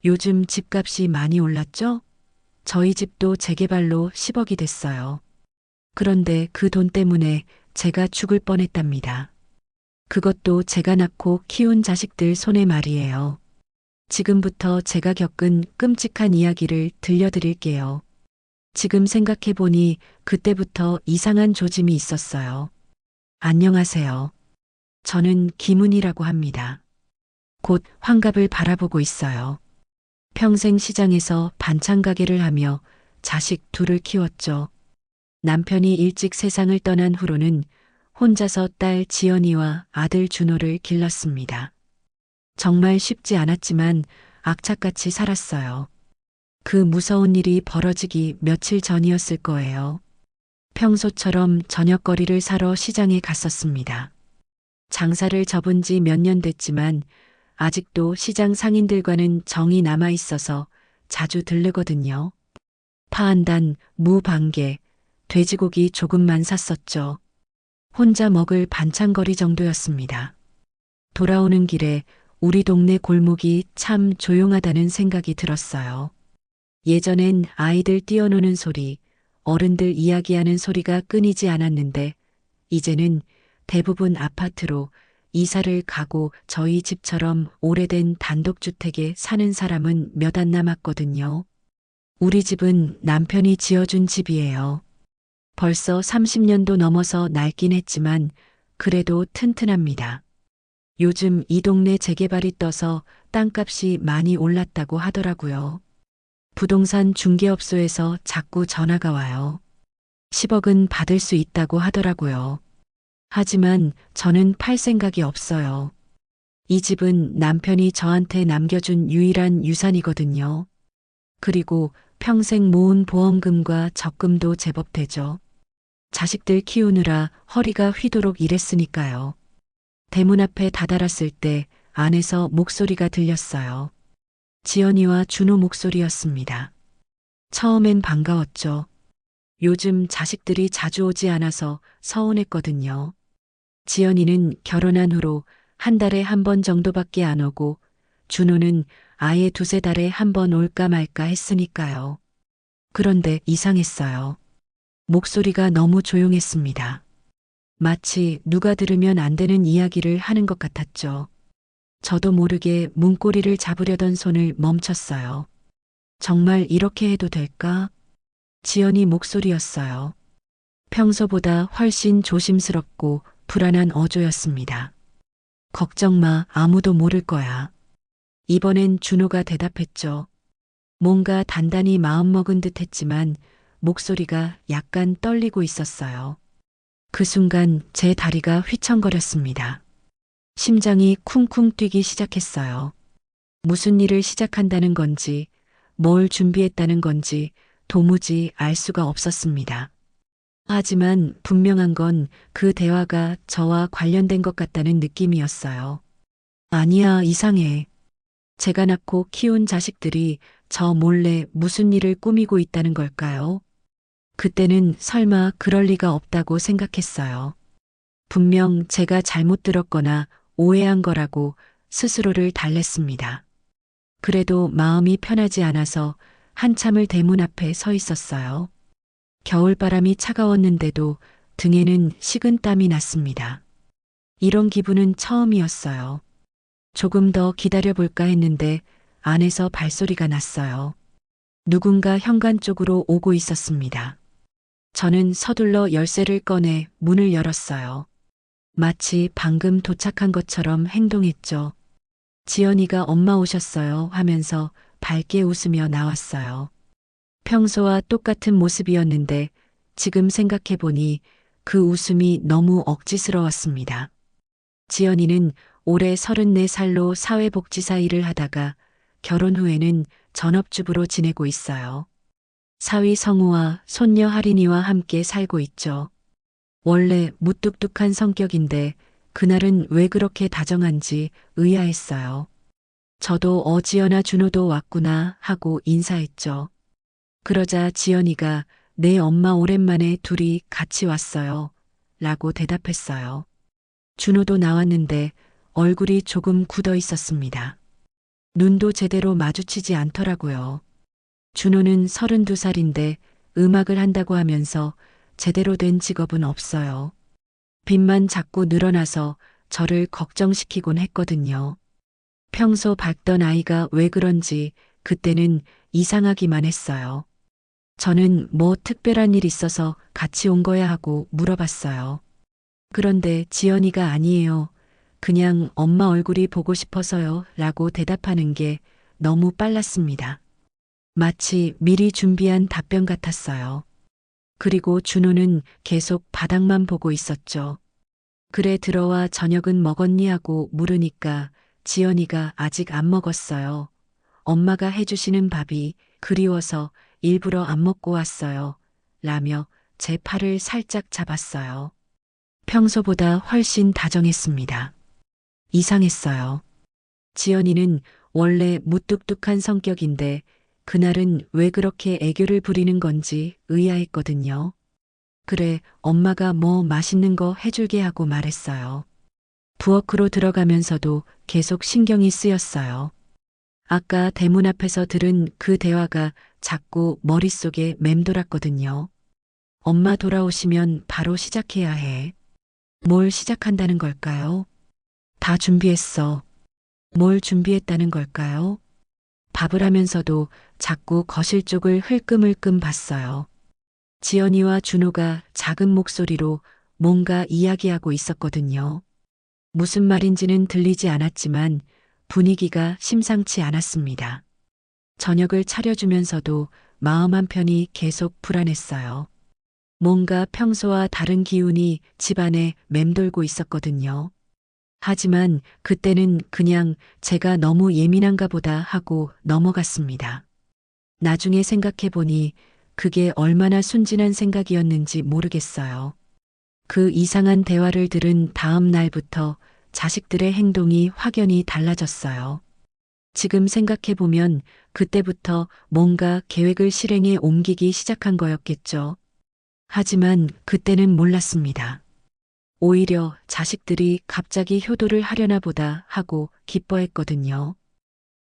요즘 집값이 많이 올랐죠? 저희 집도 재개발로 10억이 됐어요. 그런데 그 돈 때문에 제가 죽을 뻔했답니다. 그것도 제가 낳고 키운 자식들 손에 말이에요. 지금부터 제가 겪은 끔찍한 이야기를 들려드릴게요. 지금 생각해보니 그때부터 이상한 조짐이 있었어요. 안녕하세요. 저는 김은이라고 합니다. 곧 환갑을 바라보고 있어요. 평생 시장에서 반찬 가게를 하며 자식 둘을 키웠죠. 남편이 일찍 세상을 떠난 후로는 혼자서 딸 지연이와 아들 준호를 길렀습니다. 정말 쉽지 않았지만 악착같이 살았어요. 그 무서운 일이 벌어지기 며칠 전이었을 거예요. 평소처럼 저녁거리를 사러 시장에 갔었습니다. 장사를 접은 지 몇 년 됐지만 아직도 시장 상인들과는 정이 남아 있어서 자주 들르거든요. 파 한 단, 무 반 개, 돼지고기 조금만 샀었죠. 혼자 먹을 반찬거리 정도였습니다. 돌아오는 길에 우리 동네 골목이 참 조용하다는 생각이 들었어요. 예전엔 아이들 뛰어노는 소리, 어른들 이야기하는 소리가 끊이지 않았는데 이제는 대부분 아파트로 이사를 가고 저희 집처럼 오래된 단독주택에 사는 사람은 몇 안 남았거든요. 우리 집은 남편이 지어준 집이에요. 벌써 30년도 넘어서 낡긴 했지만 그래도 튼튼합니다. 요즘 이 동네 재개발이 떠서 땅값이 많이 올랐다고 하더라고요. 부동산 중개업소에서 자꾸 전화가 와요. 10억은 받을 수 있다고 하더라고요. 하지만 저는 팔 생각이 없어요. 이 집은 남편이 저한테 남겨준 유일한 유산이거든요. 그리고 평생 모은 보험금과 적금도 제법 되죠. 자식들 키우느라 허리가 휘도록 일했으니까요. 대문 앞에 다다랐을 때 안에서 목소리가 들렸어요. 지연이와 준호 목소리였습니다. 처음엔 반가웠죠. 요즘 자식들이 자주 오지 않아서 서운했거든요. 지연이는 결혼한 후로 한 달에 한 번 정도밖에 안 오고 준호는 아예 두세 달에 한 번 올까 말까 했으니까요. 그런데 이상했어요. 목소리가 너무 조용했습니다. 마치 누가 들으면 안 되는 이야기를 하는 것 같았죠. 저도 모르게 문고리를 잡으려던 손을 멈췄어요. 정말 이렇게 해도 될까? 지연이 목소리였어요. 평소보다 훨씬 조심스럽고 불안한 어조였습니다. 걱정 마, 아무도 모를 거야. 이번엔 준호가 대답했죠. 뭔가 단단히 마음먹은 듯 했지만 목소리가 약간 떨리고 있었어요. 그 순간 제 다리가 휘청거렸습니다. 심장이 쿵쿵 뛰기 시작했어요. 무슨 일을 시작한다는 건지, 뭘 준비했다는 건지 도무지 알 수가 없었습니다. 하지만 분명한 건 그 대화가 저와 관련된 것 같다는 느낌이었어요. 아니야, 이상해. 제가 낳고 키운 자식들이 저 몰래 무슨 일을 꾸미고 있다는 걸까요? 그때는 설마 그럴 리가 없다고 생각했어요. 분명 제가 잘못 들었거나 오해한 거라고 스스로를 달랬습니다. 그래도 마음이 편하지 않아서 한참을 대문 앞에 서 있었어요. 겨울바람이 차가웠는데도 등에는 식은 땀이 났습니다. 이런 기분은 처음이었어요. 조금 더 기다려볼까 했는데 안에서 발소리가 났어요. 누군가 현관 쪽으로 오고 있었습니다. 저는 서둘러 열쇠를 꺼내 문을 열었어요. 마치 방금 도착한 것처럼 행동했죠. 지연이가 엄마 오셨어요 하면서 밝게 웃으며 나왔어요. 평소와 똑같은 모습이었는데 지금 생각해보니 그 웃음이 너무 억지스러웠습니다. 지연이는 올해 34살로 사회복지사 일을 하다가 결혼 후에는 전업주부로 지내고 있어요. 사위 성우와 손녀 하린이와 함께 살고 있죠. 원래 무뚝뚝한 성격인데 그날은 왜 그렇게 다정한지 의아했어요. 저도 지연아 준호도 왔구나 하고 인사했죠. 그러자 지연이가 내 엄마 오랜만에 둘이 같이 왔어요. 라고 대답했어요. 준호도 나왔는데 얼굴이 조금 굳어 있었습니다. 눈도 제대로 마주치지 않더라고요. 준호는 32살인데 음악을 한다고 하면서 제대로 된 직업은 없어요. 빚만 자꾸 늘어나서 저를 걱정시키곤 했거든요. 평소 밝던 아이가 왜 그런지 그때는 이상하기만 했어요. 저는 뭐 특별한 일 있어서 같이 온 거야 하고 물어봤어요. 그런데 지연이가 아니에요. 그냥 엄마 얼굴이 보고 싶어서요. 라고 대답하는 게 너무 빨랐습니다. 마치 미리 준비한 답변 같았어요. 그리고 준호는 계속 바닥만 보고 있었죠. 그래 들어와 저녁은 먹었니 하고 물으니까 지연이가 아직 안 먹었어요. 엄마가 해주시는 밥이 그리워서 일부러 안 먹고 왔어요. 라며 제 팔을 살짝 잡았어요. 평소보다 훨씬 다정했습니다. 이상했어요. 지연이는 원래 무뚝뚝한 성격인데 그날은 왜 그렇게 애교를 부리는 건지 의아했거든요. 그래, 엄마가 뭐 맛있는 거 해줄게 하고 말했어요. 부엌으로 들어가면서도 계속 신경이 쓰였어요. 아까 대문 앞에서 들은 그 대화가 자꾸 머릿속에 맴돌았거든요. 엄마 돌아오시면 바로 시작해야 해. 뭘 시작한다는 걸까요? 다 준비했어. 뭘 준비했다는 걸까요? 밥을 하면서도 자꾸 거실 쪽을 흘끔흘끔 봤어요. 지연이와 준호가 작은 목소리로 뭔가 이야기하고 있었거든요. 무슨 말인지는 들리지 않았지만 분위기가 심상치 않았습니다. 저녁을 차려주면서도 마음 한편이 계속 불안했어요. 뭔가 평소와 다른 기운이 집안에 맴돌고 있었거든요. 하지만 그때는 그냥 제가 너무 예민한가 보다 하고 넘어갔습니다. 나중에 생각해 보니 그게 얼마나 순진한 생각이었는지 모르겠어요. 그 이상한 대화를 들은 다음 날부터 자식들의 행동이 확연히 달라졌어요. 지금 생각해 보면 그때부터 뭔가 계획을 실행에 옮기기 시작한 거였겠죠. 하지만 그때는 몰랐습니다. 오히려 자식들이 갑자기 효도를 하려나 보다 하고 기뻐했거든요.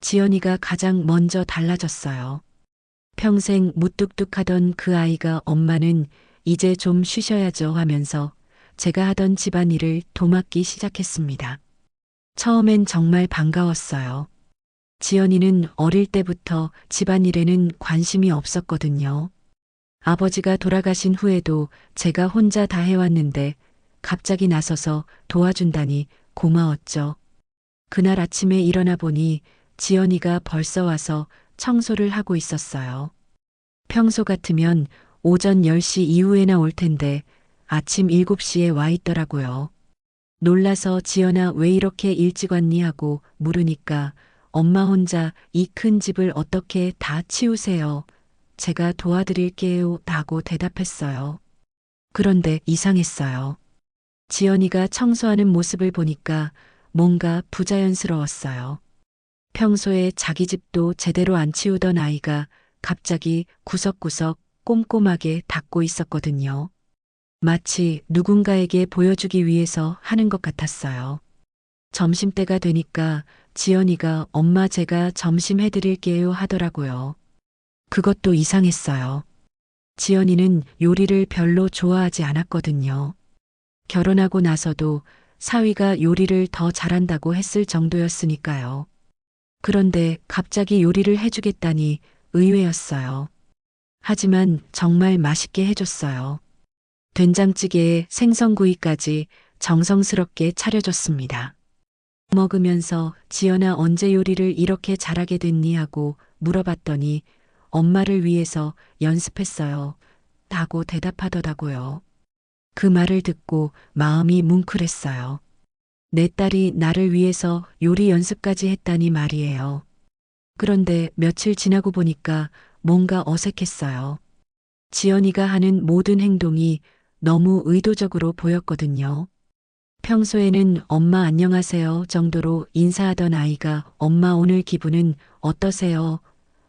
지연이가 가장 먼저 달라졌어요. 평생 무뚝뚝하던 그 아이가 엄마는 이제 좀 쉬셔야죠 하면서 제가 하던 집안일을 도맡기 시작했습니다. 처음엔 정말 반가웠어요. 지연이는 어릴 때부터 집안일에는 관심이 없었거든요. 아버지가 돌아가신 후에도 제가 혼자 다 해왔는데 갑자기 나서서 도와준다니 고마웠죠. 그날 아침에 일어나 보니 지연이가 벌써 와서 청소를 하고 있었어요. 평소 같으면 오전 10시 이후에나 올 텐데 아침 7시에 와 있더라고요. 놀라서 지연아 왜 이렇게 일찍 왔니 하고 물으니까 엄마 혼자 이 큰 집을 어떻게 다 치우세요? 제가 도와드릴게요 라고 대답했어요. 그런데 이상했어요. 지연이가 청소하는 모습을 보니까 뭔가 부자연스러웠어요. 평소에 자기 집도 제대로 안 치우던 아이가 갑자기 구석구석 꼼꼼하게 닦고 있었거든요. 마치 누군가에게 보여주기 위해서 하는 것 같았어요. 점심때가 되니까 지연이가 엄마 제가 점심 해드릴게요 하더라고요. 그것도 이상했어요. 지연이는 요리를 별로 좋아하지 않았거든요. 결혼하고 나서도 사위가 요리를 더 잘한다고 했을 정도였으니까요. 그런데 갑자기 요리를 해주겠다니 의외였어요. 하지만 정말 맛있게 해줬어요. 된장찌개에 생선구이까지 정성스럽게 차려줬습니다. 먹으면서 지연아 언제 요리를 이렇게 잘하게 됐니 하고 물어봤더니 엄마를 위해서 연습했어요. 라고 대답하더라고요. 그 말을 듣고 마음이 뭉클했어요. 내 딸이 나를 위해서 요리 연습까지 했다니 말이에요. 그런데 며칠 지나고 보니까 뭔가 어색했어요. 지연이가 하는 모든 행동이 너무 의도적으로 보였거든요. 평소에는 엄마 안녕하세요 정도로 인사하던 아이가 엄마 오늘 기분은 어떠세요?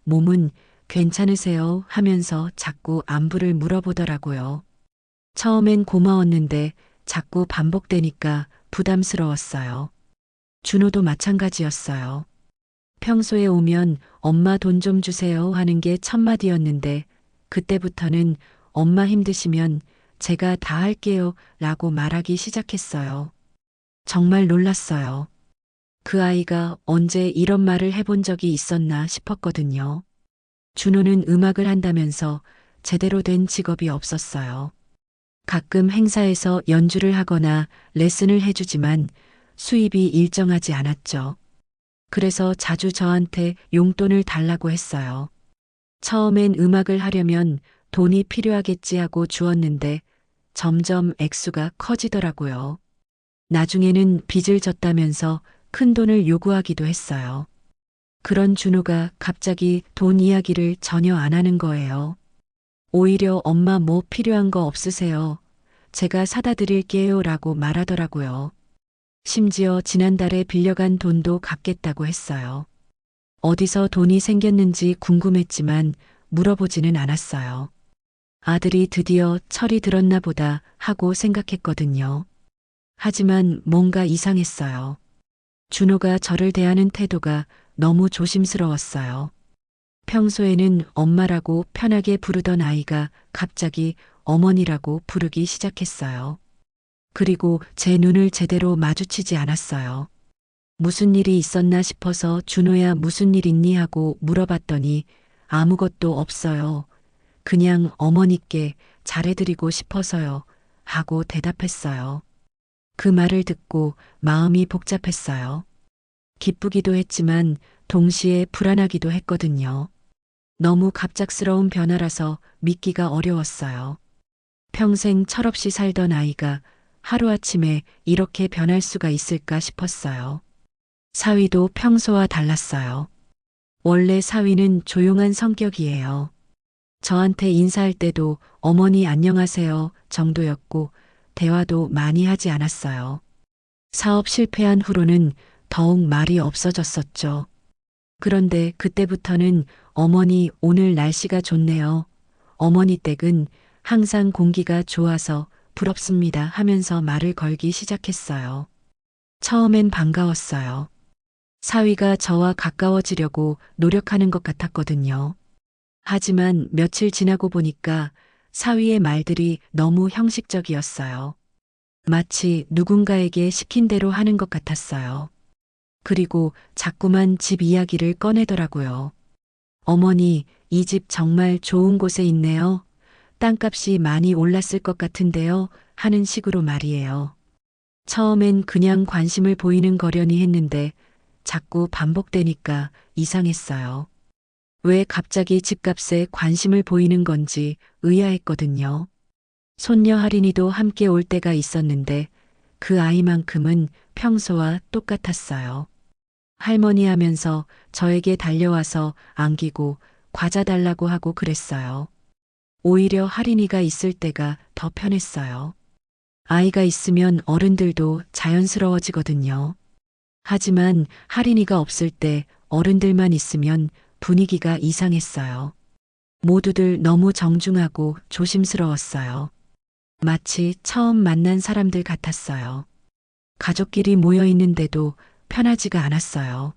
몸은 괜찮으세요? 하면서 자꾸 안부를 물어보더라고요. 처음엔 고마웠는데 자꾸 반복되니까 부담스러웠어요. 준호도 마찬가지였어요. 평소에 오면 엄마 돈 좀 주세요 하는 게 첫마디였는데 그때부터는 엄마 힘드시면 제가 다 할게요 라고 말하기 시작했어요. 정말 놀랐어요. 그 아이가 언제 이런 말을 해본 적이 있었나 싶었거든요. 준호는 음악을 한다면서 제대로 된 직업이 없었어요. 가끔 행사에서 연주를 하거나 레슨을 해주지만 수입이 일정하지 않았죠. 그래서 자주 저한테 용돈을 달라고 했어요. 처음엔 음악을 하려면 돈이 필요하겠지 하고 주었는데 점점 액수가 커지더라고요. 나중에는 빚을 졌다면서 큰 돈을 요구하기도 했어요. 그런 준호가 갑자기 돈 이야기를 전혀 안 하는 거예요. 오히려 엄마 뭐 필요한 거 없으세요? 제가 사다 드릴게요 라고 말하더라고요. 심지어 지난달에 빌려간 돈도 갚겠다고 했어요. 어디서 돈이 생겼는지 궁금했지만 물어보지는 않았어요. 아들이 드디어 철이 들었나 보다 하고 생각했거든요. 하지만 뭔가 이상했어요. 준호가 저를 대하는 태도가 너무 조심스러웠어요. 평소에는 엄마라고 편하게 부르던 아이가 갑자기 어머니라고 부르기 시작했어요. 그리고 제 눈을 제대로 마주치지 않았어요. 무슨 일이 있었나 싶어서 준호야 무슨 일 있니 하고 물어봤더니 아무것도 없어요. 그냥 어머니께 잘해드리고 싶어서요. 하고 대답했어요. 그 말을 듣고 마음이 복잡했어요. 기쁘기도 했지만 동시에 불안하기도 했거든요. 너무 갑작스러운 변화라서 믿기가 어려웠어요. 평생 철없이 살던 아이가 하루아침에 이렇게 변할 수가 있을까 싶었어요. 사위도 평소와 달랐어요. 원래 사위는 조용한 성격이에요. 저한테 인사할 때도 어머니 안녕하세요 정도였고 대화도 많이 하지 않았어요. 사업 실패한 후로는 더욱 말이 없어졌었죠. 그런데 그때부터는 어머니 오늘 날씨가 좋네요. 어머니 댁은 항상 공기가 좋아서 부럽습니다 하면서 말을 걸기 시작했어요. 처음엔 반가웠어요. 사위가 저와 가까워지려고 노력하는 것 같았거든요. 하지만 며칠 지나고 보니까 사위의 말들이 너무 형식적이었어요. 마치 누군가에게 시킨 대로 하는 것 같았어요. 그리고 자꾸만 집 이야기를 꺼내더라고요. 어머니, 이 집 정말 좋은 곳에 있네요. 땅값이 많이 올랐을 것 같은데요. 하는 식으로 말이에요. 처음엔 그냥 관심을 보이는 거려니 했는데 자꾸 반복되니까 이상했어요. 왜 갑자기 집값에 관심을 보이는 건지 의아했거든요. 손녀 할인이도 함께 올 때가 있었는데 그 아이만큼은 평소와 똑같았어요. 할머니 하면서 저에게 달려와서 안기고 과자 달라고 하고 그랬어요. 오히려 할인이가 있을 때가 더 편했어요. 아이가 있으면 어른들도 자연스러워지거든요. 하지만 할인이가 없을 때 어른들만 있으면 분위기가 이상했어요. 모두들 너무 정중하고 조심스러웠어요. 마치 처음 만난 사람들 같았어요. 가족끼리 모여 있는데도 편하지가 않았어요.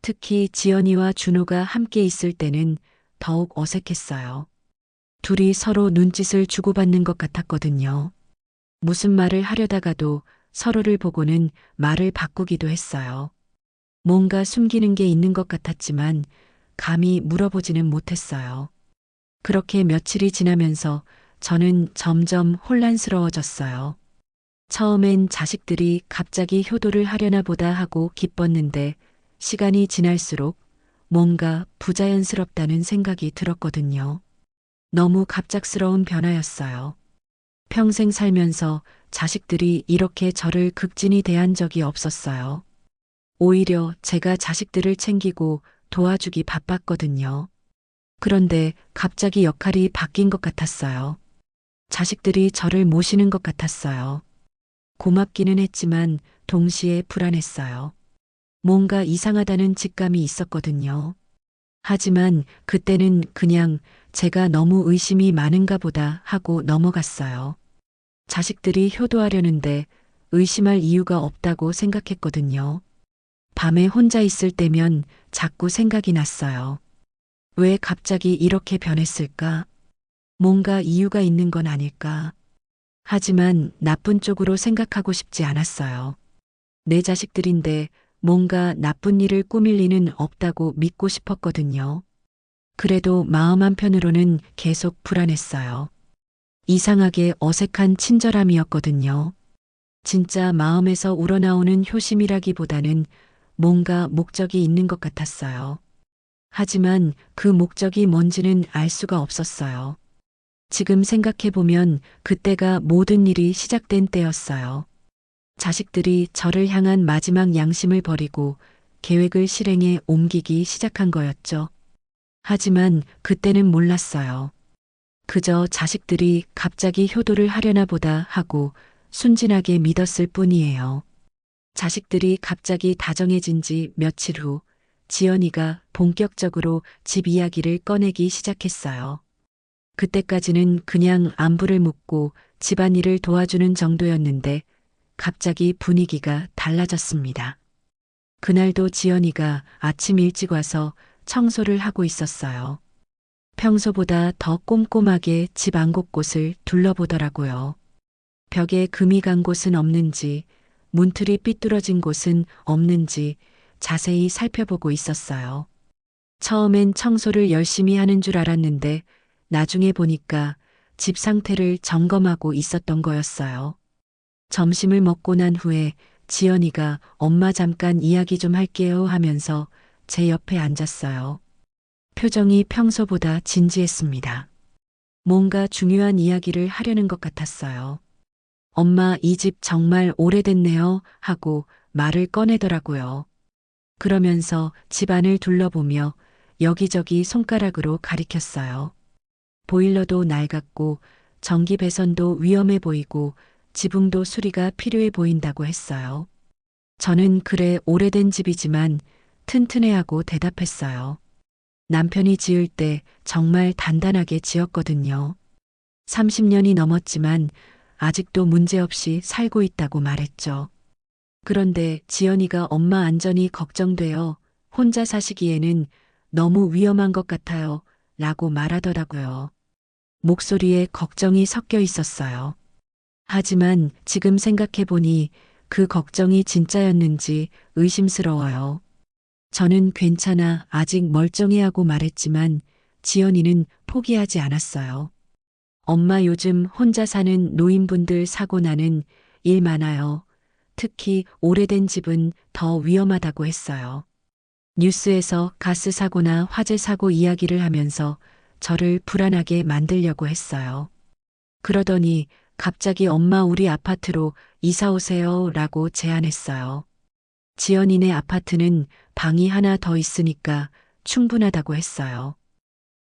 특히 지연이와 준호가 함께 있을 때는 더욱 어색했어요. 둘이 서로 눈짓을 주고받는 것 같았거든요. 무슨 말을 하려다가도 서로를 보고는 말을 바꾸기도 했어요. 뭔가 숨기는 게 있는 것 같았지만 감히 물어보지는 못했어요. 그렇게 며칠이 지나면서 저는 점점 혼란스러워졌어요. 처음엔 자식들이 갑자기 효도를 하려나 보다 하고 기뻤는데 시간이 지날수록 뭔가 부자연스럽다는 생각이 들었거든요. 너무 갑작스러운 변화였어요. 평생 살면서 자식들이 이렇게 저를 극진히 대한 적이 없었어요. 오히려 제가 자식들을 챙기고 도와주기 바빴거든요. 그런데 갑자기 역할이 바뀐 것 같았어요. 자식들이 저를 모시는 것 같았어요. 고맙기는 했지만 동시에 불안했어요. 뭔가 이상하다는 직감이 있었거든요. 하지만 그때는 그냥 제가 너무 의심이 많은가 보다 하고 넘어갔어요. 자식들이 효도하려는데 의심할 이유가 없다고 생각했거든요. 밤에 혼자 있을 때면 자꾸 생각이 났어요. 왜 갑자기 이렇게 변했을까? 뭔가 이유가 있는 건 아닐까? 하지만 나쁜 쪽으로 생각하고 싶지 않았어요. 내 자식들인데 뭔가 나쁜 일을 꾸밀 리는 없다고 믿고 싶었거든요. 그래도 마음 한편으로는 계속 불안했어요. 이상하게 어색한 친절함이었거든요. 진짜 마음에서 우러나오는 효심이라기보다는 뭔가 목적이 있는 것 같았어요. 하지만 그 목적이 뭔지는 알 수가 없었어요. 지금 생각해보면 그때가 모든 일이 시작된 때였어요. 자식들이 저를 향한 마지막 양심을 버리고 계획을 실행에 옮기기 시작한 거였죠. 하지만 그때는 몰랐어요. 그저 자식들이 갑자기 효도를 하려나 보다 하고 순진하게 믿었을 뿐이에요. 자식들이 갑자기 다정해진 지 며칠 후 지연이가 본격적으로 집 이야기를 꺼내기 시작했어요. 그때까지는 그냥 안부를 묻고 집안일을 도와주는 정도였는데 갑자기 분위기가 달라졌습니다. 그날도 지연이가 아침 일찍 와서 청소를 하고 있었어요. 평소보다 더 꼼꼼하게 집 안 곳곳을 둘러보더라고요. 벽에 금이 간 곳은 없는지, 문틀이 삐뚤어진 곳은 없는지 자세히 살펴보고 있었어요. 처음엔 청소를 열심히 하는 줄 알았는데 나중에 보니까 집 상태를 점검하고 있었던 거였어요. 점심을 먹고 난 후에 지연이가 엄마 잠깐 이야기 좀 할게요 하면서 제 옆에 앉았어요. 표정이 평소보다 진지했습니다. 뭔가 중요한 이야기를 하려는 것 같았어요. 엄마 이 집 정말 오래됐네요 하고 말을 꺼내더라고요. 그러면서 집안을 둘러보며 여기저기 손가락으로 가리켰어요. 보일러도 낡았고 전기 배선도 위험해 보이고 지붕도 수리가 필요해 보인다고 했어요. 저는 그래 오래된 집이지만 튼튼해하고 대답했어요. 남편이 지을 때 정말 단단하게 지었거든요. 30년이 넘었지만 아직도 문제없이 살고 있다고 말했죠. 그런데 지연이가 엄마 안전이 걱정돼요. 혼자 사시기에는 너무 위험한 것 같아요. 라고 말하더라고요. 목소리에 걱정이 섞여 있었어요. 하지만 지금 생각해보니 그 걱정이 진짜였는지 의심스러워요. 저는 괜찮아, 아직 멀쩡해하고 말했지만 지연이는 포기하지 않았어요. 엄마 요즘 혼자 사는 노인분들 사고 나는 일 많아요. 특히 오래된 집은 더 위험하다고 했어요. 뉴스에서 가스 사고나 화재 사고 이야기를 하면서 저를 불안하게 만들려고 했어요. 그러더니 갑자기 엄마 우리 아파트로 이사 오세요 라고 제안했어요. 지연이네 아파트는 방이 하나 더 있으니까 충분하다고 했어요.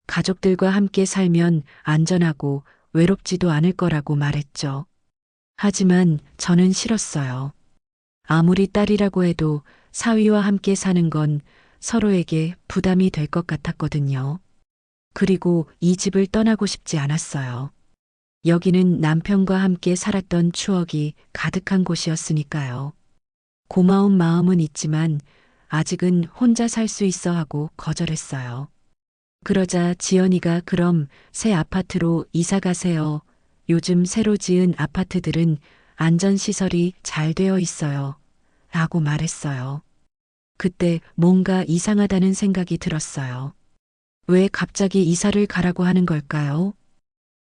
가족들과 함께 살면 안전하고 외롭지도 않을 거라고 말했죠. 하지만 저는 싫었어요. 아무리 딸이라고 해도 사위와 함께 사는 건 서로에게 부담이 될 것 같았거든요. 그리고 이 집을 떠나고 싶지 않았어요. 여기는 남편과 함께 살았던 추억이 가득한 곳이었으니까요. 고마운 마음은 있지만 아직은 혼자 살 수 있어 하고 거절했어요. 그러자 지연이가 그럼 새 아파트로 이사 가세요. 요즘 새로 지은 아파트들은 안전시설이 잘 되어 있어요. 라고 말했어요. 그때 뭔가 이상하다는 생각이 들었어요. 왜 갑자기 이사를 가라고 하는 걸까요?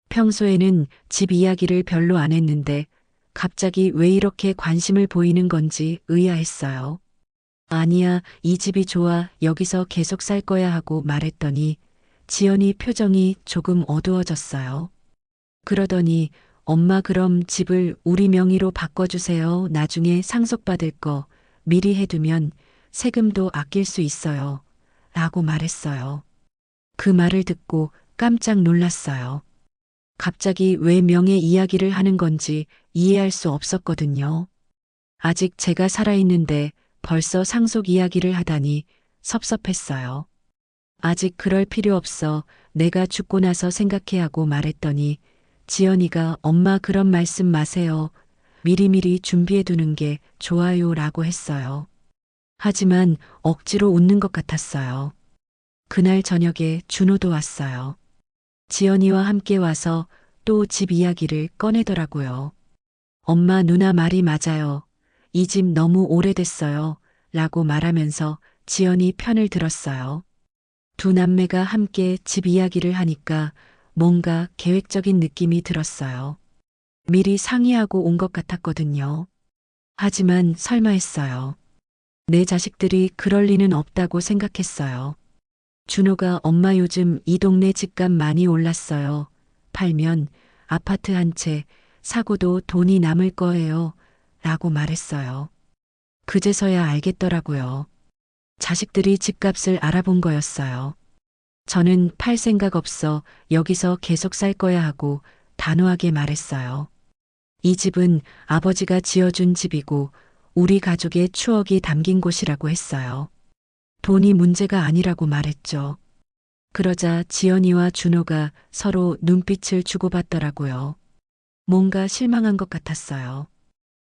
평소에는 집 이야기를 별로 안 했는데 갑자기 왜 이렇게 관심을 보이는 건지 의아했어요. 아니야, 이 집이 좋아, 여기서 계속 살 거야 하고 말했더니 지연이 표정이 조금 어두워졌어요. 그러더니 엄마 그럼 집을 우리 명의로 바꿔주세요. 나중에 상속받을 거 미리 해두면 세금도 아낄 수 있어요. 라고 말했어요. 그 말을 듣고 깜짝 놀랐어요. 갑자기 왜 명예 이야기를 하는 건지 이해할 수 없었거든요. 아직 제가 살아있는데 벌써 상속 이야기를 하다니 섭섭했어요. 아직 그럴 필요 없어. 내가 죽고 나서 생각해 하고 말했더니 지연이가 엄마 그런 말씀 마세요. 미리미리 준비해 두는 게 좋아요 라고 했어요. 하지만 억지로 웃는 것 같았어요. 그날 저녁에 준호도 왔어요. 지연이와 함께 와서 또 집 이야기를 꺼내더라고요. 엄마, 누나 말이 맞아요. 이 집 너무 오래됐어요. 라고 말하면서 지연이 편을 들었어요. 두 남매가 함께 집 이야기를 하니까 뭔가 계획적인 느낌이 들었어요. 미리 상의하고 온 것 같았거든요. 하지만 설마 했어요. 내 자식들이 그럴 리는 없다고 생각했어요. 준호가 엄마 요즘 이 동네 집값 많이 올랐어요. 팔면 아파트 한 채 사고도 돈이 남을 거예요. 라고 말했어요. 그제서야 알겠더라고요. 자식들이 집값을 알아본 거였어요. 저는 팔 생각 없어 여기서 계속 살 거야 하고 단호하게 말했어요. 이 집은 아버지가 지어준 집이고 우리 가족의 추억이 담긴 곳이라고 했어요. 돈이 문제가 아니라고 말했죠. 그러자 지연이와 준호가 서로 눈빛을 주고받더라고요. 뭔가 실망한 것 같았어요.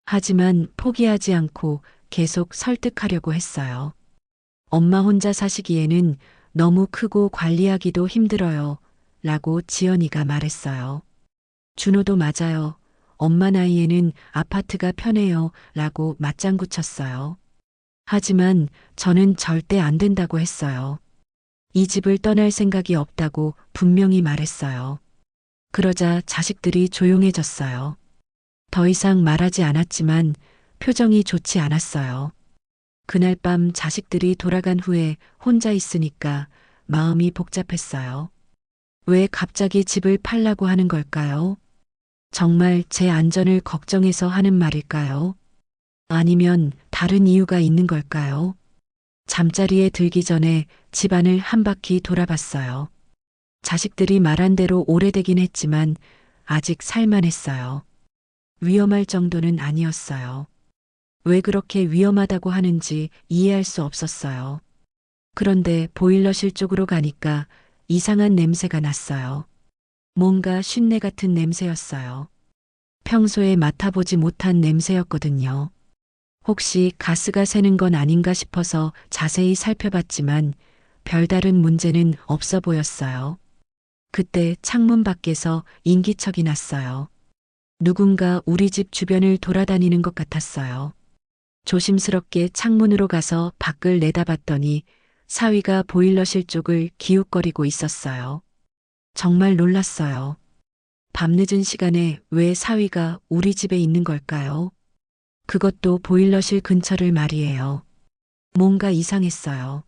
하지만 포기하지 않고 계속 설득하려고 했어요. 엄마 혼자 사시기에는 너무 크고 관리하기도 힘들어요. 라고 지연이가 말했어요. 준호도 맞아요. 엄마 나이에는 아파트가 편해요. 라고 맞장구 쳤어요. 하지만 저는 절대 안 된다고 했어요. 이 집을 떠날 생각이 없다고 분명히 말했어요. 그러자 자식들이 조용해졌어요. 더 이상 말하지 않았지만 표정이 좋지 않았어요. 그날 밤 자식들이 돌아간 후에 혼자 있으니까 마음이 복잡했어요. 왜 갑자기 집을 팔라고 하는 걸까요? 정말 제 안전을 걱정해서 하는 말일까요? 아니면 다른 이유가 있는 걸까요? 잠자리에 들기 전에 집안을 한 바퀴 돌아봤어요. 자식들이 말한 대로 오래되긴 했지만 아직 살만했어요. 위험할 정도는 아니었어요. 왜 그렇게 위험하다고 하는지 이해할 수 없었어요. 그런데 보일러실 쪽으로 가니까 이상한 냄새가 났어요. 뭔가 쉰내 같은 냄새였어요. 평소에 맡아보지 못한 냄새였거든요. 혹시 가스가 새는 건 아닌가 싶어서 자세히 살펴봤지만 별다른 문제는 없어 보였어요. 그때 창문 밖에서 인기척이 났어요. 누군가 우리 집 주변을 돌아다니는 것 같았어요. 조심스럽게 창문으로 가서 밖을 내다봤더니 사위가 보일러실 쪽을 기웃거리고 있었어요. 정말 놀랐어요. 밤늦은 시간에 왜 사위가 우리 집에 있는 걸까요? 그것도 보일러실 근처를 말이에요. 뭔가 이상했어요.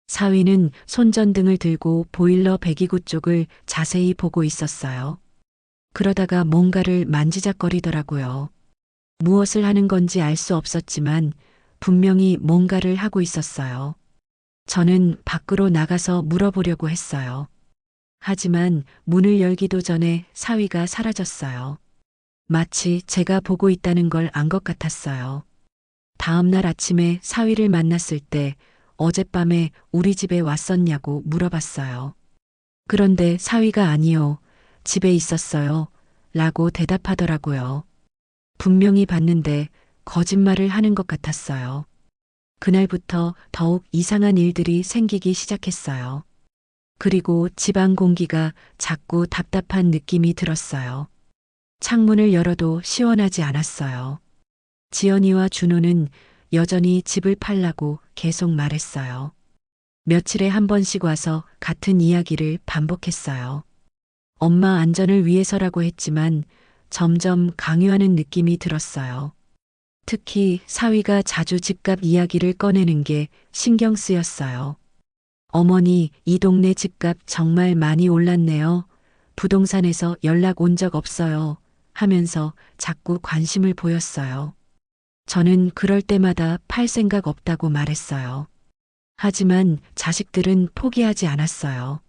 사위는 손전등을 들고 보일러 배기구 쪽을 자세히 보고 있었어요. 그러다가 뭔가를 만지작거리더라고요. 무엇을 하는 건지 알 수 없었지만 분명히 뭔가를 하고 있었어요. 저는 밖으로 나가서 물어보려고 했어요. 하지만 문을 열기도 전에 사위가 사라졌어요. 마치 제가 보고 있다는 걸 안 것 같았어요. 다음 날 아침에 사위를 만났을 때 어젯밤에 우리 집에 왔었냐고 물어봤어요. 그런데 사위가 아니요. 집에 있었어요. 라고 대답하더라고요. 분명히 봤는데 거짓말을 하는 것 같았어요. 그날부터 더욱 이상한 일들이 생기기 시작했어요. 그리고 집안 공기가 자꾸 답답한 느낌이 들었어요. 창문을 열어도 시원하지 않았어요. 지연이와 준호는 여전히 집을 팔라고 계속 말했어요. 며칠에 한 번씩 와서 같은 이야기를 반복했어요. 엄마 안전을 위해서라고 했지만 점점 강요하는 느낌이 들었어요. 특히 사위가 자주 집값 이야기를 꺼내는 게 신경 쓰였어요. 어머니, 이 동네 집값 정말 많이 올랐네요. 부동산에서 연락 온 적 없어요. 하면서 자꾸 관심을 보였어요. 저는 그럴 때마다 팔 생각 없다고 말했어요. 하지만 자식들은 포기하지 않았어요.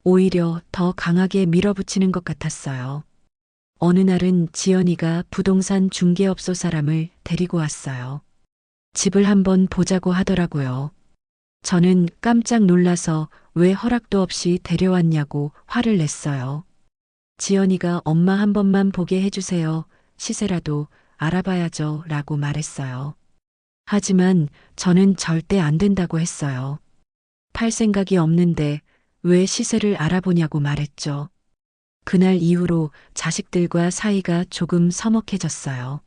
오히려 더 강하게 밀어붙이는 것 같았어요. 어느 날은 지연이가 부동산 중개업소 사람을 데리고 왔어요. 집을 한번 보자고 하더라고요. 저는 깜짝 놀라서 왜 허락도 없이 데려왔냐고 화를 냈어요. 지연이가 엄마 한 번만 보게 해주세요. 시세라도 알아봐야죠. 라고 말했어요. 하지만 저는 절대 안 된다고 했어요. 팔 생각이 없는데 왜 시세를 알아보냐고 말했죠. 그날 이후로 자식들과 사이가 조금 서먹해졌어요.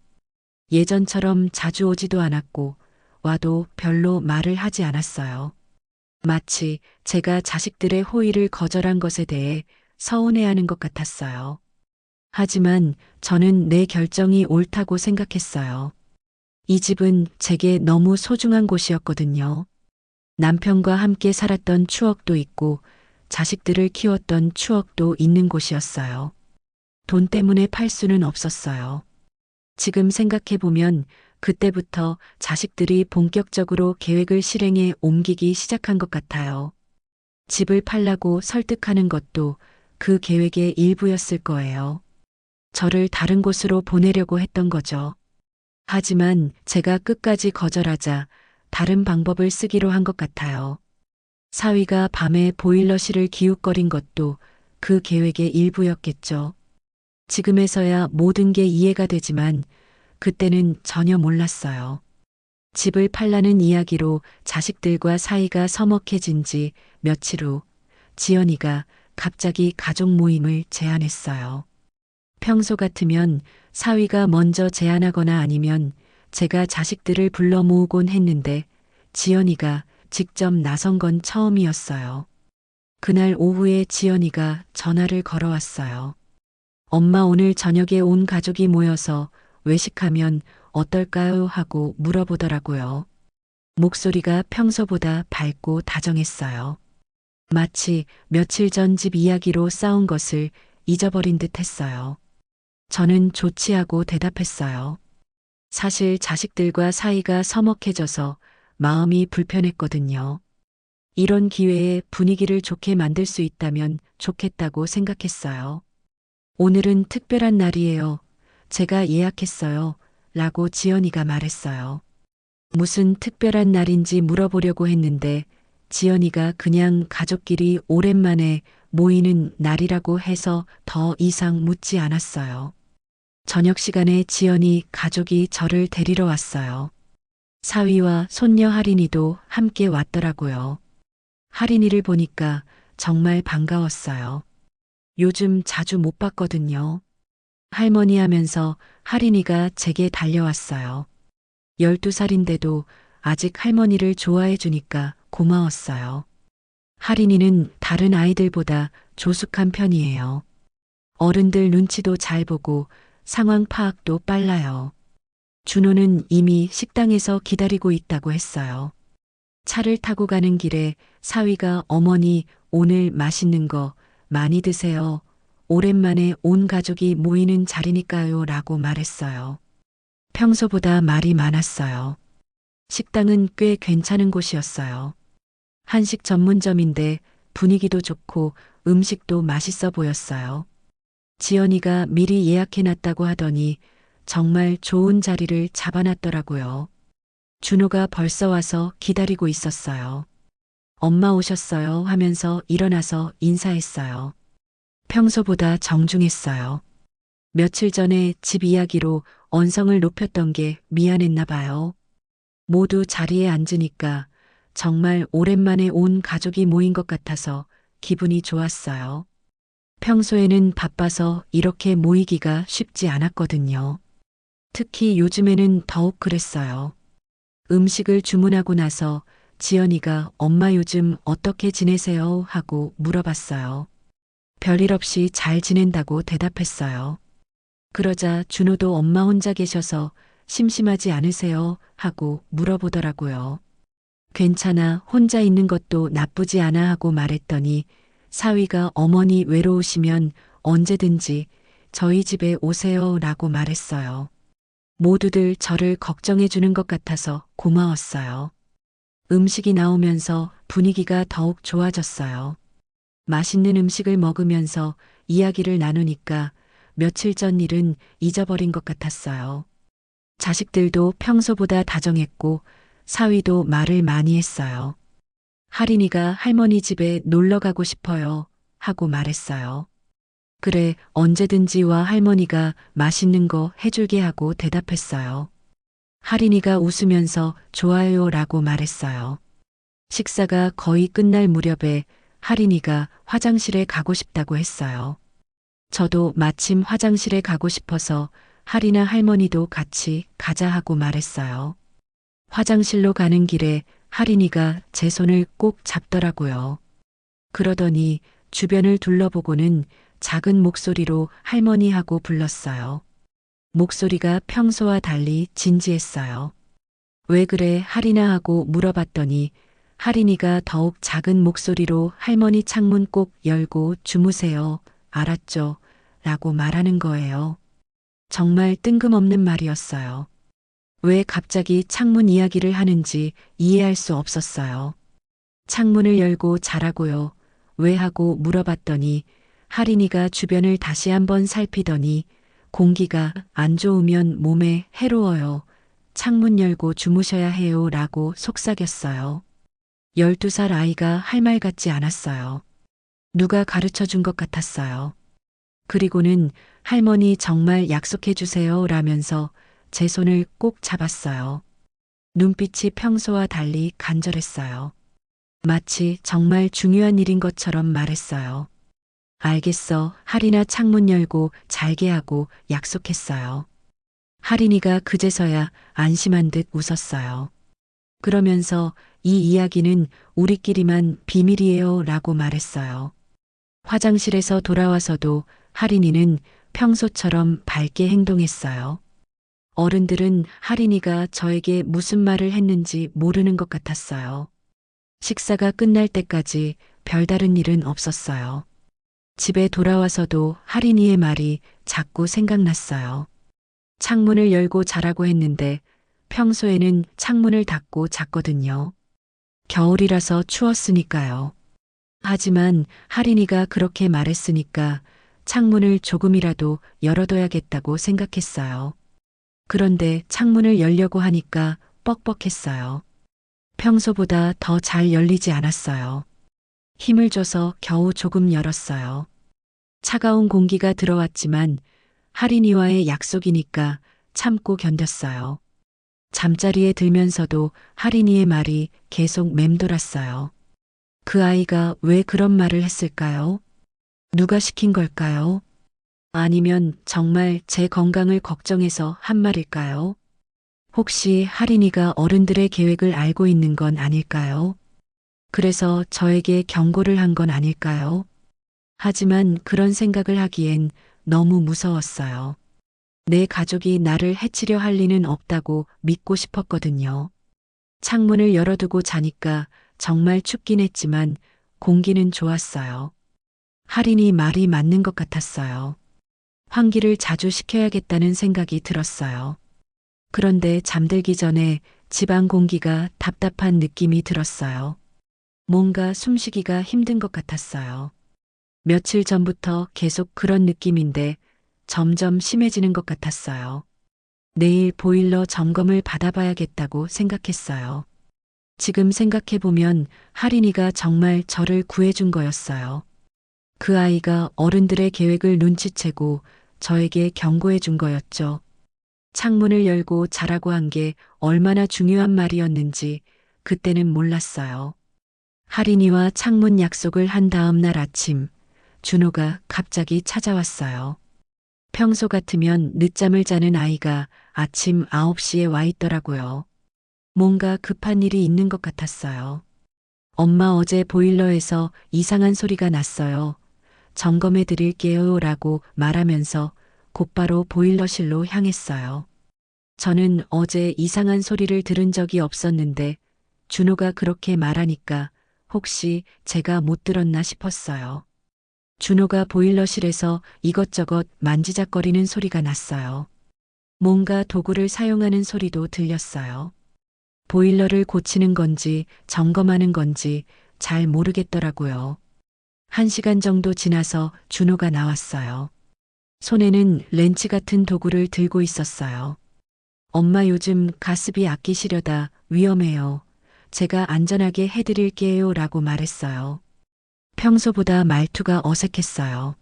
예전처럼 자주 오지도 않았고 와도 별로 말을 하지 않았어요. 마치 제가 자식들의 호의를 거절한 것에 대해 서운해하는 것 같았어요. 하지만 저는 내 결정이 옳다고 생각했어요. 이 집은 제게 너무 소중한 곳이었거든요. 남편과 함께 살았던 추억도 있고 자식들을 키웠던 추억도 있는 곳이었어요. 돈 때문에 팔 수는 없었어요. 지금 생각해보면 그때부터 자식들이 본격적으로 계획을 실행에 옮기기 시작한 것 같아요. 집을 팔라고 설득하는 것도 그 계획의 일부였을 거예요. 저를 다른 곳으로 보내려고 했던 거죠. 하지만 제가 끝까지 거절하자 다른 방법을 쓰기로 한 것 같아요. 사위가 밤에 보일러실을 기웃거린 것도 그 계획의 일부였겠죠. 지금에서야 모든 게 이해가 되지만 그때는 전혀 몰랐어요. 집을 팔라는 이야기로 자식들과 사이가 서먹해진 지 며칠 후 지연이가 갑자기 가족 모임을 제안했어요. 평소 같으면 사위가 먼저 제안하거나 아니면 제가 자식들을 불러 모으곤 했는데 지연이가 직접 나선 건 처음이었어요. 그날 오후에 지연이가 전화를 걸어왔어요. 엄마 오늘 저녁에 온 가족이 모여서 외식하면 어떨까요? 하고 물어보더라고요. 목소리가 평소보다 밝고 다정했어요. 마치 며칠 전 집 이야기로 싸운 것을 잊어버린 듯 했어요. 저는 좋지 하고 대답했어요. 사실 자식들과 사이가 서먹해져서 마음이 불편했거든요. 이런 기회에 분위기를 좋게 만들 수 있다면 좋겠다고 생각했어요. 오늘은 특별한 날이에요. 제가 예약했어요. 라고 지연이가 말했어요. 무슨 특별한 날인지 물어보려고 했는데 지연이가 그냥 가족끼리 오랜만에 모이는 날이라고 해서 더 이상 묻지 않았어요. 저녁 시간에 지연이 가족이 저를 데리러 왔어요. 사위와 손녀 할인이도 함께 왔더라고요. 할인이를 보니까 정말 반가웠어요. 요즘 자주 못 봤거든요. 할머니 하면서 할인이가 제게 달려왔어요. 12살인데도 아직 할머니를 좋아해 주니까 고마웠어요. 할인이는 다른 아이들보다 조숙한 편이에요. 어른들 눈치도 잘 보고 상황 파악도 빨라요. 준호는 이미 식당에서 기다리고 있다고 했어요. 차를 타고 가는 길에 사위가 어머니 오늘 맛있는 거 많이 드세요. 오랜만에 온 가족이 모이는 자리니까요. 라고 말했어요. 평소보다 말이 많았어요. 식당은 꽤 괜찮은 곳이었어요. 한식 전문점인데 분위기도 좋고 음식도 맛있어 보였어요. 지연이가 미리 예약해놨다고 하더니 정말 좋은 자리를 잡아놨더라고요. 준호가 벌써 와서 기다리고 있었어요. 엄마 오셨어요 하면서 일어나서 인사했어요. 평소보다 정중했어요. 며칠 전에 집 이야기로 언성을 높였던 게 미안했나 봐요. 모두 자리에 앉으니까 정말 오랜만에 온 가족이 모인 것 같아서 기분이 좋았어요. 평소에는 바빠서 이렇게 모이기가 쉽지 않았거든요. 특히 요즘에는 더욱 그랬어요. 음식을 주문하고 나서 지연이가 엄마 요즘 어떻게 지내세요? 하고 물어봤어요. 별일 없이 잘 지낸다고 대답했어요. 그러자 준호도 엄마 혼자 계셔서 심심하지 않으세요? 하고 물어보더라고요. 괜찮아, 혼자 있는 것도 나쁘지 않아 하고 말했더니 사위가 어머니 외로우시면 언제든지 저희 집에 오세요 라고 말했어요. 모두들 저를 걱정해 주는 것 같아서 고마웠어요. 음식이 나오면서 분위기가 더욱 좋아졌어요. 맛있는 음식을 먹으면서 이야기를 나누니까 며칠 전 일은 잊어버린 것 같았어요. 자식들도 평소보다 다정했고 사위도 말을 많이 했어요. 할인이가 할머니 집에 놀러 가고 싶어요 하고 말했어요. 그래, 언제든지 와 할머니가 맛있는 거 해줄게 하고 대답했어요. 할인이가 웃으면서 좋아요라고 말했어요. 식사가 거의 끝날 무렵에 할인이가 화장실에 가고 싶다고 했어요. 저도 마침 화장실에 가고 싶어서 할인아 할머니도 같이 가자 하고 말했어요. 화장실로 가는 길에 할인이가 제 손을 꼭 잡더라고요. 그러더니 주변을 둘러보고는 작은 목소리로 할머니 하고 불렀어요. 목소리가 평소와 달리 진지했어요. 왜 그래 할인아 하고 물어봤더니 할인이가 더욱 작은 목소리로 할머니 창문 꼭 열고 주무세요. 알았죠? 라고 말하는 거예요. 정말 뜬금없는 말이었어요. 왜 갑자기 창문 이야기를 하는지 이해할 수 없었어요. 창문을 열고 자라고요. 왜 하고 물어봤더니 할인이가 주변을 다시 한번 살피더니 공기가 안 좋으면 몸에 해로워요. 창문 열고 주무셔야 해요. 라고 속삭였어요. 12살 아이가 할 말 같지 않았어요. 누가 가르쳐 준 것 같았어요. 그리고는 할머니 정말 약속해 주세요. 라면서 제 손을 꼭 잡았어요. 눈빛이 평소와 달리 간절했어요. 마치 정말 중요한 일인 것처럼 말했어요. 알겠어. 할인아 창문 열고 잘게 하고 약속했어요. 할인이가 그제서야 안심한 듯 웃었어요. 그러면서 이 이야기는 우리끼리만 비밀이에요. 라고 말했어요. 화장실에서 돌아와서도 할인이는 평소처럼 밝게 행동했어요. 어른들은 할인이가 저에게 무슨 말을 했는지 모르는 것 같았어요. 식사가 끝날 때까지 별다른 일은 없었어요. 집에 돌아와서도 할인이의 말이 자꾸 생각났어요. 창문을 열고 자라고 했는데 평소에는 창문을 닫고 잤거든요. 겨울이라서 추웠으니까요. 하지만 할인이가 그렇게 말했으니까 창문을 조금이라도 열어둬야겠다고 생각했어요. 그런데 창문을 열려고 하니까 뻑뻑했어요. 평소보다 더 잘 열리지 않았어요. 힘을 줘서 겨우 조금 열었어요. 차가운 공기가 들어왔지만 할인이와의 약속이니까 참고 견뎠어요. 잠자리에 들면서도 할인이의 말이 계속 맴돌았어요. 그 아이가 왜 그런 말을 했을까요? 누가 시킨 걸까요? 아니면 정말 제 건강을 걱정해서 한 말일까요? 혹시 할인이가 어른들의 계획을 알고 있는 건 아닐까요? 그래서 저에게 경고를 한 건 아닐까요? 하지만 그런 생각을 하기엔 너무 무서웠어요. 내 가족이 나를 해치려 할 리는 없다고 믿고 싶었거든요. 창문을 열어두고 자니까 정말 춥긴 했지만 공기는 좋았어요. 할인이 말이 맞는 것 같았어요. 환기를 자주 시켜야겠다는 생각이 들었어요. 그런데 잠들기 전에 집안 공기가 답답한 느낌이 들었어요. 뭔가 숨쉬기가 힘든 것 같았어요. 며칠 전부터 계속 그런 느낌인데 점점 심해지는 것 같았어요. 내일 보일러 점검을 받아봐야겠다고 생각했어요. 지금 생각해보면 할인이가 정말 저를 구해준 거였어요. 그 아이가 어른들의 계획을 눈치채고 저에게 경고해 준 거였죠. 창문을 열고 자라고 한 게 얼마나 중요한 말이었는지 그때는 몰랐어요. 할인이와 창문 약속을 한 다음 날 아침, 준호가 갑자기 찾아왔어요. 평소 같으면 늦잠을 자는 아이가 아침 9시에 와 있더라고요. 뭔가 급한 일이 있는 것 같았어요. 엄마 어제 보일러에서 이상한 소리가 났어요. 점검해 드릴게요. 라고 말하면서 곧바로 보일러실로 향했어요. 저는 어제 이상한 소리를 들은 적이 없었는데 준호가 그렇게 말하니까 혹시 제가 못 들었나 싶었어요. 준호가 보일러실에서 이것저것 만지작거리는 소리가 났어요. 뭔가 도구를 사용하는 소리도 들렸어요. 보일러를 고치는 건지 점검하는 건지 잘 모르겠더라고요. 1시간 정도 지나서 준호가 나왔어요. 손에는 렌치 같은 도구를 들고 있었어요. 엄마 요즘 가스비 아끼시려다 위험해요. 제가 안전하게 해드릴게요. 라고 말했어요. 평소보다 말투가 어색했어요.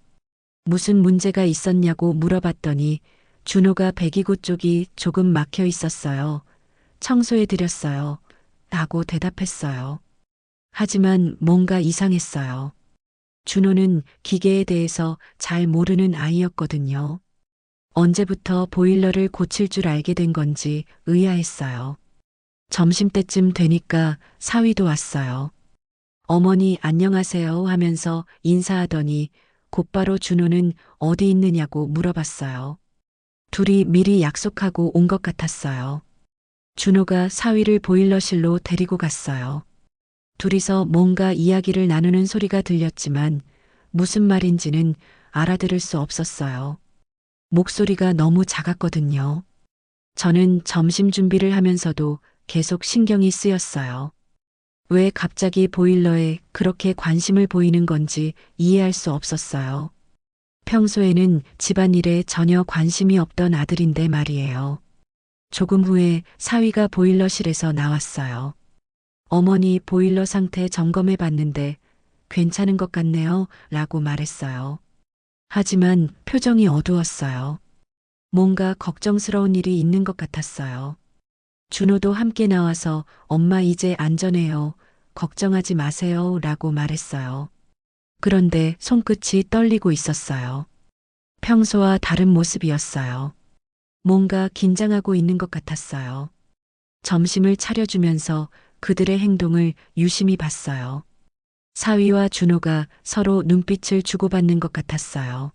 무슨 문제가 있었냐고 물어봤더니 준호가 배기구 쪽이 조금 막혀 있었어요. 청소해 드렸어요. 라고 대답했어요. 하지만 뭔가 이상했어요. 준호는 기계에 대해서 잘 모르는 아이였거든요. 언제부터 보일러를 고칠 줄 알게 된 건지 의아했어요. 점심때쯤 되니까 사위도 왔어요. 어머니 안녕하세요 하면서 인사하더니 곧바로 준호는 어디 있느냐고 물어봤어요. 둘이 미리 약속하고 온 것 같았어요. 준호가 사위를 보일러실로 데리고 갔어요. 둘이서 뭔가 이야기를 나누는 소리가 들렸지만 무슨 말인지는 알아들을 수 없었어요. 목소리가 너무 작았거든요. 저는 점심 준비를 하면서도 계속 신경이 쓰였어요. 왜 갑자기 보일러에 그렇게 관심을 보이는 건지 이해할 수 없었어요. 평소에는 집안일에 전혀 관심이 없던 아들인데 말이에요. 조금 후에 사위가 보일러실에서 나왔어요. 어머니 보일러 상태 점검해 봤는데 괜찮은 것 같네요. 라고 말했어요. 하지만 표정이 어두웠어요. 뭔가 걱정스러운 일이 있는 것 같았어요. 준호도 함께 나와서 엄마 이제 안전해요. 걱정하지 마세요. 라고 말했어요. 그런데 손끝이 떨리고 있었어요. 평소와 다른 모습이었어요. 뭔가 긴장하고 있는 것 같았어요. 점심을 차려주면서 그들의 행동을 유심히 봤어요. 사위와 준호가 서로 눈빛을 주고받는 것 같았어요.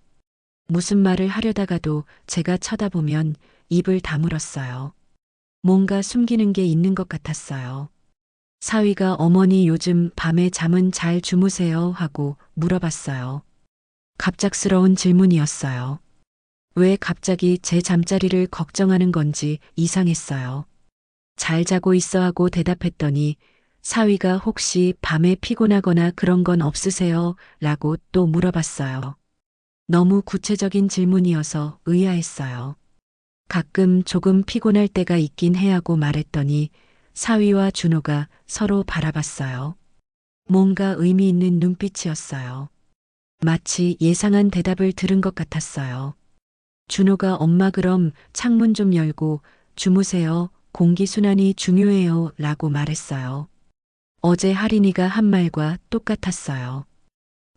무슨 말을 하려다가도 제가 쳐다보면 입을 다물었어요. 뭔가 숨기는 게 있는 것 같았어요. 사위가 어머니 요즘 밤에 잠은 잘 주무세요? 하고 물어봤어요. 갑작스러운 질문이었어요. 왜 갑자기 제 잠자리를 걱정하는 건지 이상했어요. 잘 자고 있어 하고 대답했더니 사위가 혹시 밤에 피곤하거나 그런 건 없으세요? 라고 또 물어봤어요. 너무 구체적인 질문이어서 의아했어요. 가끔 조금 피곤할 때가 있긴 해 하고 말했더니 사위와 준호가 서로 바라봤어요. 뭔가 의미 있는 눈빛이었어요. 마치 예상한 대답을 들은 것 같았어요. 준호가 엄마 그럼 창문 좀 열고 주무세요. 공기순환이 중요해요. 라고 말했어요. 어제 할인이가 한 말과 똑같았어요.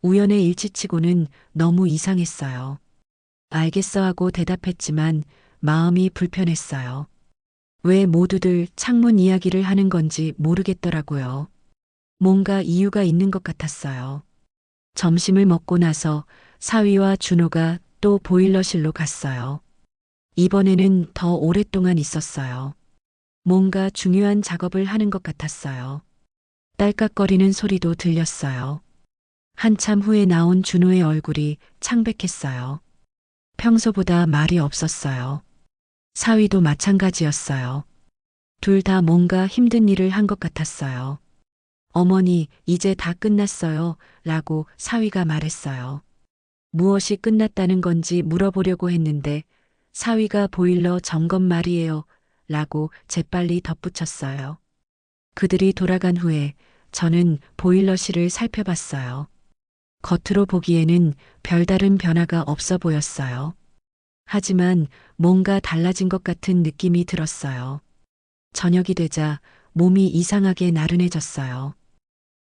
우연의 일치치고는 너무 이상했어요. 알겠어 하고 대답했지만 마음이 불편했어요. 왜 모두들 창문 이야기를 하는 건지 모르겠더라고요. 뭔가 이유가 있는 것 같았어요. 점심을 먹고 나서 사위와 준호가 또 보일러실로 갔어요. 이번에는 더 오랫동안 있었어요. 뭔가 중요한 작업을 하는 것 같았어요. 딸깍거리는 소리도 들렸어요. 한참 후에 나온 준호의 얼굴이 창백했어요. 평소보다 말이 없었어요. 사위도 마찬가지였어요. 둘 다 뭔가 힘든 일을 한 것 같았어요. 어머니, 이제 다 끝났어요. 라고 사위가 말했어요. 무엇이 끝났다는 건지 물어보려고 했는데 사위가 보일러 점검 말이에요. 라고 재빨리 덧붙였어요. 그들이 돌아간 후에 저는 보일러실을 살펴봤어요. 겉으로 보기에는 별다른 변화가 없어 보였어요. 하지만 뭔가 달라진 것 같은 느낌이 들었어요. 저녁이 되자 몸이 이상하게 나른해졌어요.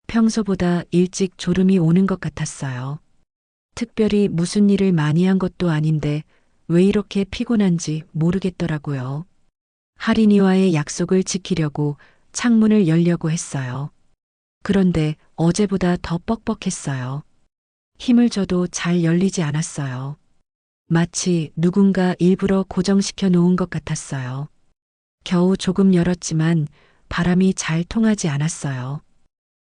평소보다 일찍 졸음이 오는 것 같았어요. 특별히 무슨 일을 많이 한 것도 아닌데 왜 이렇게 피곤한지 모르겠더라고요. 할인이와의 약속을 지키려고 창문을 열려고 했어요. 그런데 어제보다 더 뻑뻑했어요. 힘을 줘도 잘 열리지 않았어요. 마치 누군가 일부러 고정시켜 놓은 것 같았어요. 겨우 조금 열었지만 바람이 잘 통하지 않았어요.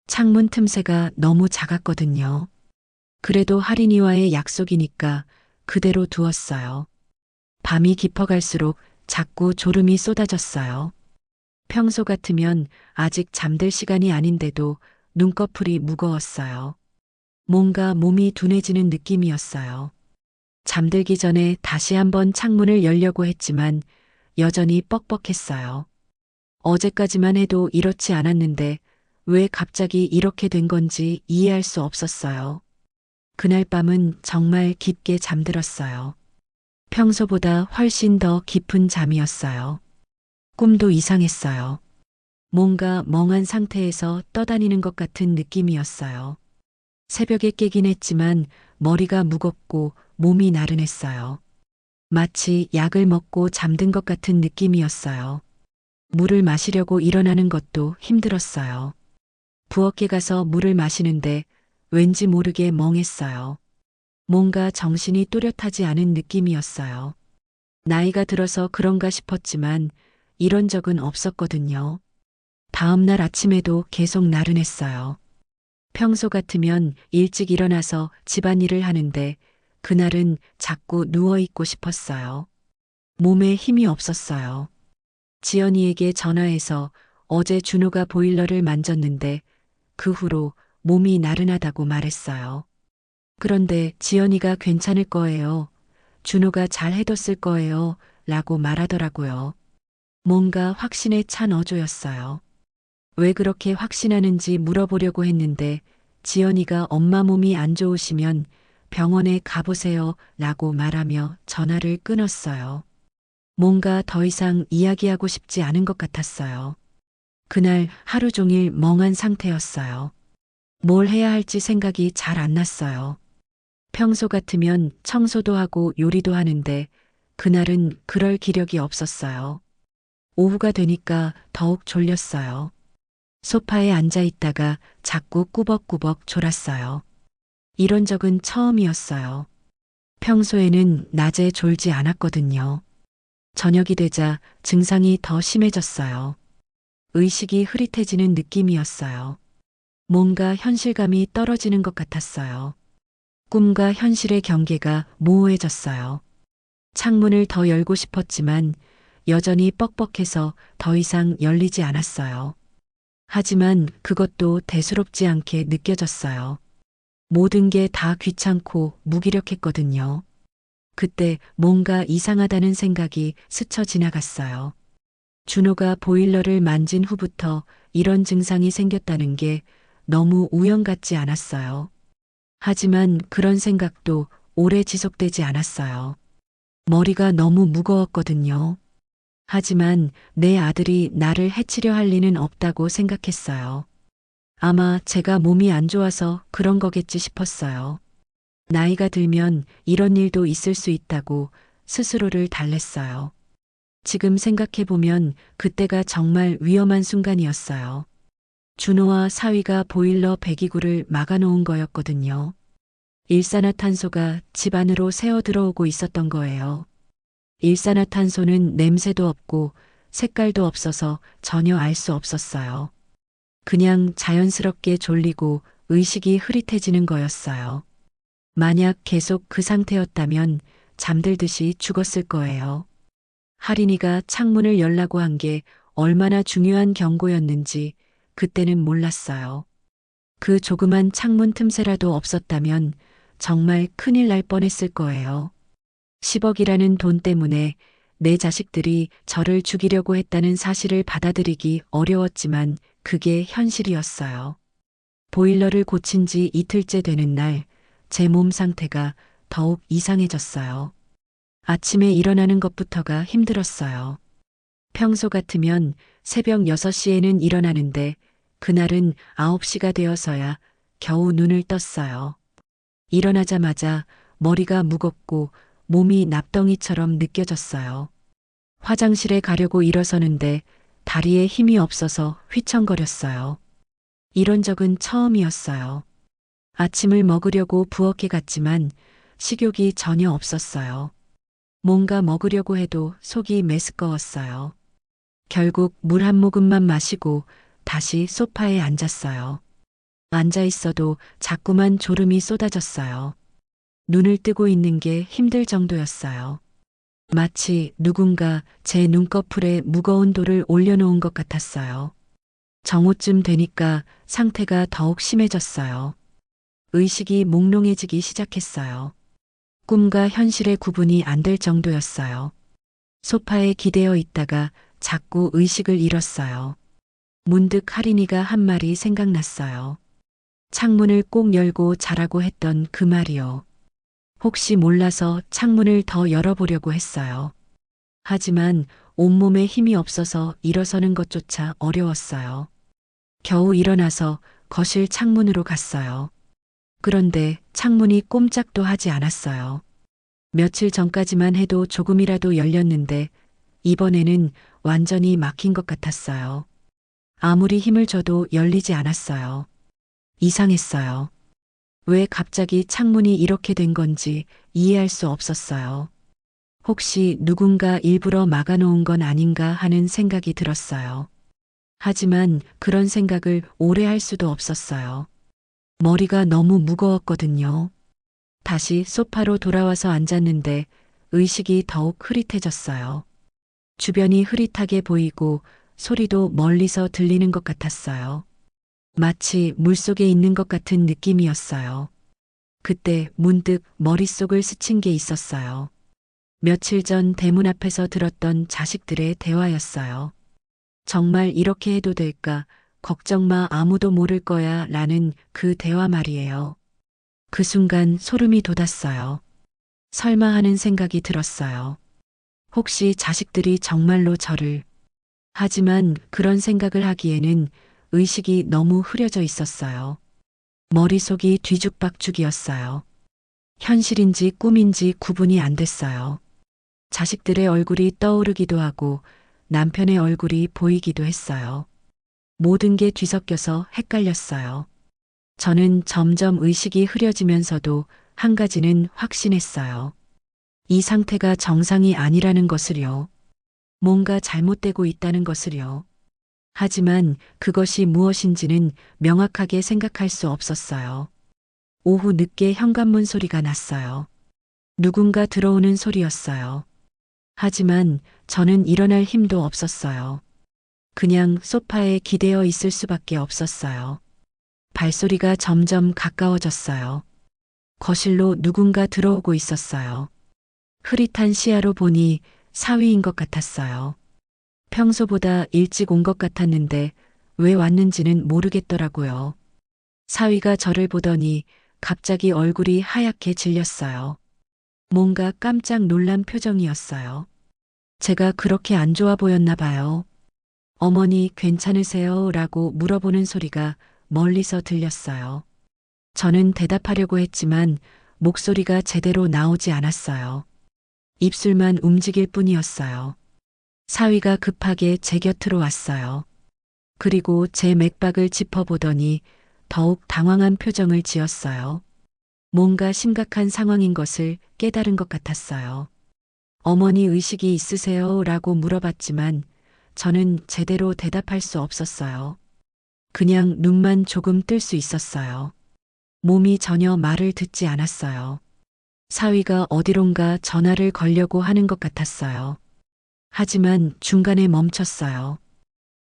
창문 틈새가 너무 작았거든요. 그래도 할인이와의 약속이니까 그대로 두었어요. 밤이 깊어갈수록 자꾸 졸음이 쏟아졌어요. 평소 같으면 아직 잠들 시간이 아닌데도 눈꺼풀이 무거웠어요. 뭔가 몸이 둔해지는 느낌이었어요. 잠들기 전에 다시 한번 창문을 열려고 했지만 여전히 뻑뻑했어요. 어제까지만 해도 이렇지 않았는데 왜 갑자기 이렇게 된 건지 이해할 수 없었어요. 그날 밤은 정말 깊게 잠들었어요. 평소보다 훨씬 더 깊은 잠이었어요. 꿈도 이상했어요. 뭔가 멍한 상태에서 떠다니는 것 같은 느낌이었어요. 새벽에 깨긴 했지만 머리가 무겁고 몸이 나른했어요. 마치 약을 먹고 잠든 것 같은 느낌이었어요. 물을 마시려고 일어나는 것도 힘들었어요. 부엌에 가서 물을 마시는데 왠지 모르게 멍했어요. 뭔가 정신이 또렷하지 않은 느낌이었어요. 나이가 들어서 그런가 싶었지만 이런 적은 없었거든요. 다음 날 아침에도 계속 나른했어요. 평소 같으면 일찍 일어나서 집안일을 하는데 그날은 자꾸 누워있고 싶었어요. 몸에 힘이 없었어요. 지연이에게 전화해서 어제 준호가 보일러를 만졌는데 그 후로 몸이 나른하다고 말했어요. 그런데 지연이가 괜찮을 거예요. 준호가 잘 해뒀을 거예요. 라고 말하더라고요. 뭔가 확신에 찬 어조였어요. 왜 그렇게 확신하는지 물어보려고 했는데 지연이가 엄마 몸이 안 좋으시면 병원에 가보세요. 라고 말하며 전화를 끊었어요. 뭔가 더 이상 이야기하고 싶지 않은 것 같았어요. 그날 하루 종일 멍한 상태였어요. 뭘 해야 할지 생각이 잘 안 났어요. 평소 같으면 청소도 하고 요리도 하는데 그날은 그럴 기력이 없었어요. 오후가 되니까 더욱 졸렸어요. 소파에 앉아 있다가 자꾸 꾸벅꾸벅 졸았어요. 이런 적은 처음이었어요. 평소에는 낮에 졸지 않았거든요. 저녁이 되자 증상이 더 심해졌어요. 의식이 흐릿해지는 느낌이었어요. 뭔가 현실감이 떨어지는 것 같았어요. 꿈과 현실의 경계가 모호해졌어요. 창문을 더 열고 싶었지만 여전히 뻑뻑해서 더 이상 열리지 않았어요. 하지만 그것도 대수롭지 않게 느껴졌어요. 모든 게 다 귀찮고 무기력했거든요. 그때 뭔가 이상하다는 생각이 스쳐 지나갔어요. 준호가 보일러를 만진 후부터 이런 증상이 생겼다는 게 너무 우연 같지 않았어요. 하지만 그런 생각도 오래 지속되지 않았어요. 머리가 너무 무거웠거든요. 하지만 내 아들이 나를 해치려 할 리는 없다고 생각했어요. 아마 제가 몸이 안 좋아서 그런 거겠지 싶었어요. 나이가 들면 이런 일도 있을 수 있다고 스스로를 달랬어요. 지금 생각해보면 그때가 정말 위험한 순간이었어요. 준호와 사위가 보일러 배기구를 막아놓은 거였거든요. 일산화탄소가 집 안으로 새어 들어오고 있었던 거예요. 일산화탄소는 냄새도 없고 색깔도 없어서 전혀 알 수 없었어요. 그냥 자연스럽게 졸리고 의식이 흐릿해지는 거였어요. 만약 계속 그 상태였다면 잠들듯이 죽었을 거예요. 할인이가 창문을 열라고 한 게 얼마나 중요한 경고였는지 그때는 몰랐어요. 그 조그만 창문 틈새라도 없었다면 정말 큰일 날 뻔했을 거예요. 10억이라는 돈 때문에 내 자식들이 저를 죽이려고 했다는 사실을 받아들이기 어려웠지만 그게 현실이었어요. 보일러를 고친 지 이틀째 되는 날, 제 몸 상태가 더욱 이상해졌어요. 아침에 일어나는 것부터가 힘들었어요. 평소 같으면 새벽 6시에는 일어나는데 그날은 9시가 되어서야 겨우 눈을 떴어요. 일어나자마자 머리가 무겁고 몸이 납덩이처럼 느껴졌어요. 화장실에 가려고 일어서는데 다리에 힘이 없어서 휘청거렸어요. 이런 적은 처음이었어요. 아침을 먹으려고 부엌에 갔지만 식욕이 전혀 없었어요. 뭔가 먹으려고 해도 속이 메스꺼웠어요. 결국 물 한 모금만 마시고 다시 소파에 앉았어요. 앉아 있어도 자꾸만 졸음이 쏟아졌어요. 눈을 뜨고 있는 게 힘들 정도였어요. 마치 누군가 제 눈꺼풀에 무거운 돌을 올려놓은 것 같았어요. 정오쯤 되니까 상태가 더욱 심해졌어요. 의식이 몽롱해지기 시작했어요. 꿈과 현실의 구분이 안 될 정도였어요. 소파에 기대어 있다가 자꾸 의식을 잃었어요. 문득 할인이가 한 말이 생각났어요. 창문을 꼭 열고 자라고 했던 그 말이요. 혹시 몰라서 창문을 더 열어보려고 했어요. 하지만 온몸에 힘이 없어서 일어서는 것조차 어려웠어요. 겨우 일어나서 거실 창문으로 갔어요. 그런데 창문이 꼼짝도 하지 않았어요. 며칠 전까지만 해도 조금이라도 열렸는데 이번에는 완전히 막힌 것 같았어요. 아무리 힘을 줘도 열리지 않았어요. 이상했어요. 왜 갑자기 창문이 이렇게 된 건지 이해할 수 없었어요. 혹시 누군가 일부러 막아놓은 건 아닌가 하는 생각이 들었어요. 하지만 그런 생각을 오래 할 수도 없었어요. 머리가 너무 무거웠거든요. 다시 소파로 돌아와서 앉았는데 의식이 더욱 흐릿해졌어요. 주변이 흐릿하게 보이고 소리도 멀리서 들리는 것 같았어요. 마치 물속에 있는 것 같은 느낌이었어요. 그때 문득 머릿속을 스친 게 있었어요. 며칠 전 대문 앞에서 들었던 자식들의 대화였어요. 정말 이렇게 해도 될까? 걱정 마, 아무도 모를 거야 라는 그 대화 말이에요. 그 순간 소름이 돋았어요. 설마 하는 생각이 들었어요. 혹시 자식들이 정말로 저를. 하지만 그런 생각을 하기에는 의식이 너무 흐려져 있었어요. 머릿속이 뒤죽박죽이었어요. 현실인지 꿈인지 구분이 안 됐어요. 자식들의 얼굴이 떠오르기도 하고 남편의 얼굴이 보이기도 했어요. 모든 게 뒤섞여서 헷갈렸어요. 저는 점점 의식이 흐려지면서도 한 가지는 확신했어요. 이 상태가 정상이 아니라는 것을요. 뭔가 잘못되고 있다는 것을요. 하지만 그것이 무엇인지는 명확하게 생각할 수 없었어요. 오후 늦게 현관문 소리가 났어요. 누군가 들어오는 소리였어요. 하지만 저는 일어날 힘도 없었어요. 그냥 소파에 기대어 있을 수밖에 없었어요. 발소리가 점점 가까워졌어요. 거실로 누군가 들어오고 있었어요. 흐릿한 시야로 보니 사위인 것 같았어요. 평소보다 일찍 온 것 같았는데 왜 왔는지는 모르겠더라고요. 사위가 저를 보더니 갑자기 얼굴이 하얗게 질렸어요. 뭔가 깜짝 놀란 표정이었어요. 제가 그렇게 안 좋아 보였나 봐요. 어머니 괜찮으세요? 라고 물어보는 소리가 멀리서 들렸어요. 저는 대답하려고 했지만 목소리가 제대로 나오지 않았어요. 입술만 움직일 뿐이었어요. 사위가 급하게 제 곁으로 왔어요. 그리고 제 맥박을 짚어보더니 더욱 당황한 표정을 지었어요. 뭔가 심각한 상황인 것을 깨달은 것 같았어요. 어머니 의식이 있으세요? 라고 물어봤지만 저는 제대로 대답할 수 없었어요. 그냥 눈만 조금 뜰 수 있었어요. 몸이 전혀 말을 듣지 않았어요. 사위가 어디론가 전화를 걸려고 하는 것 같았어요. 하지만 중간에 멈췄어요.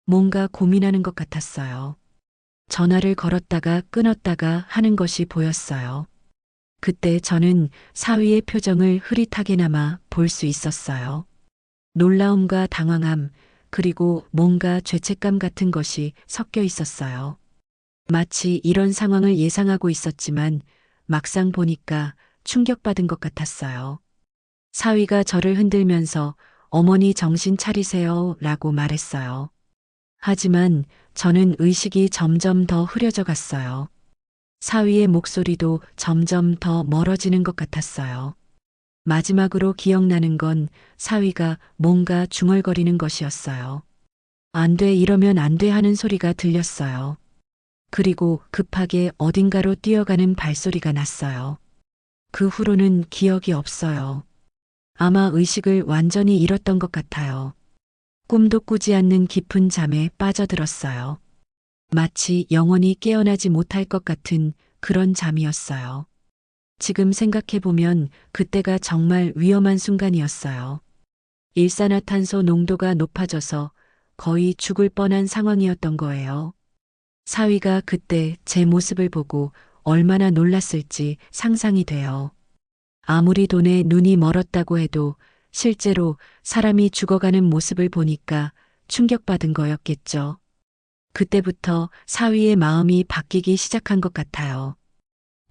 뭔가 고민하는 것 같았어요. 전화를 걸었다가 끊었다가 하는 것이 보였어요. 그때 저는 사위의 표정을 흐릿하게나마 볼 수 있었어요. 놀라움과 당황함, 그리고 뭔가 죄책감 같은 것이 섞여 있었어요. 마치 이런 상황을 예상하고 있었지만 막상 보니까 충격받은 것 같았어요. 사위가 저를 흔들면서 어머니 정신 차리세요 라고 말했어요. 하지만 저는 의식이 점점 더 흐려져 갔어요. 사위의 목소리도 점점 더 멀어지는 것 같았어요. 마지막으로 기억나는 건 사위가 뭔가 중얼거리는 것이었어요. 안 돼, 이러면 안 돼 하는 소리가 들렸어요. 그리고 급하게 어딘가로 뛰어가는 발소리가 났어요. 그 후로는 기억이 없어요. 아마 의식을 완전히 잃었던 것 같아요. 꿈도 꾸지 않는 깊은 잠에 빠져들었어요. 마치 영원히 깨어나지 못할 것 같은 그런 잠이었어요. 지금 생각해보면 그때가 정말 위험한 순간이었어요. 일산화탄소 농도가 높아져서 거의 죽을 뻔한 상황이었던 거예요. 사위가 그때 제 모습을 보고 얼마나 놀랐을지 상상이 돼요. 아무리 돈에 눈이 멀었다고 해도 실제로 사람이 죽어가는 모습을 보니까 충격받은 거였겠죠. 그때부터 사위의 마음이 바뀌기 시작한 것 같아요.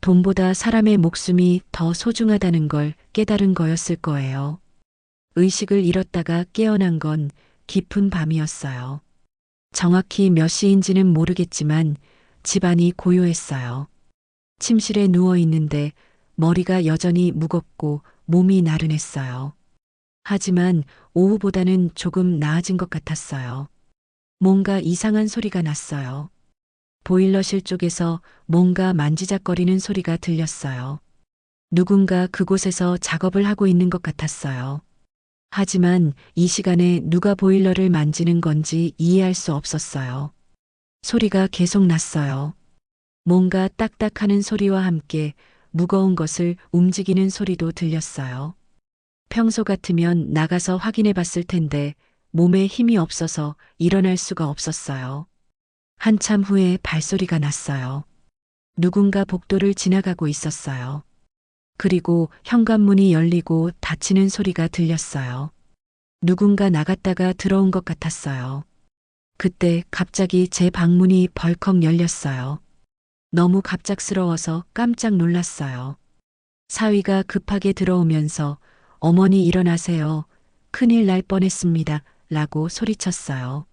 돈보다 사람의 목숨이 더 소중하다는 걸 깨달은 거였을 거예요. 의식을 잃었다가 깨어난 건 깊은 밤이었어요. 정확히 몇 시인지는 모르겠지만 집안이 고요했어요. 침실에 누워 있는데 머리가 여전히 무겁고 몸이 나른했어요. 하지만 오후보다는 조금 나아진 것 같았어요. 뭔가 이상한 소리가 났어요. 보일러실 쪽에서 뭔가 만지작거리는 소리가 들렸어요. 누군가 그곳에서 작업을 하고 있는 것 같았어요. 하지만 이 시간에 누가 보일러를 만지는 건지 이해할 수 없었어요. 소리가 계속 났어요. 뭔가 딱딱하는 소리와 함께 무거운 것을 움직이는 소리도 들렸어요. 평소 같으면 나가서 확인해 봤을 텐데 몸에 힘이 없어서 일어날 수가 없었어요. 한참 후에 발소리가 났어요. 누군가 복도를 지나가고 있었어요. 그리고 현관문이 열리고 닫히는 소리가 들렸어요. 누군가 나갔다가 들어온 것 같았어요. 그때 갑자기 제 방문이 벌컥 열렸어요. 너무 갑작스러워서 깜짝 놀랐어요. 사위가 급하게 들어오면서 어머니 일어나세요. 큰일 날 뻔했습니다. 라고 소리쳤어요.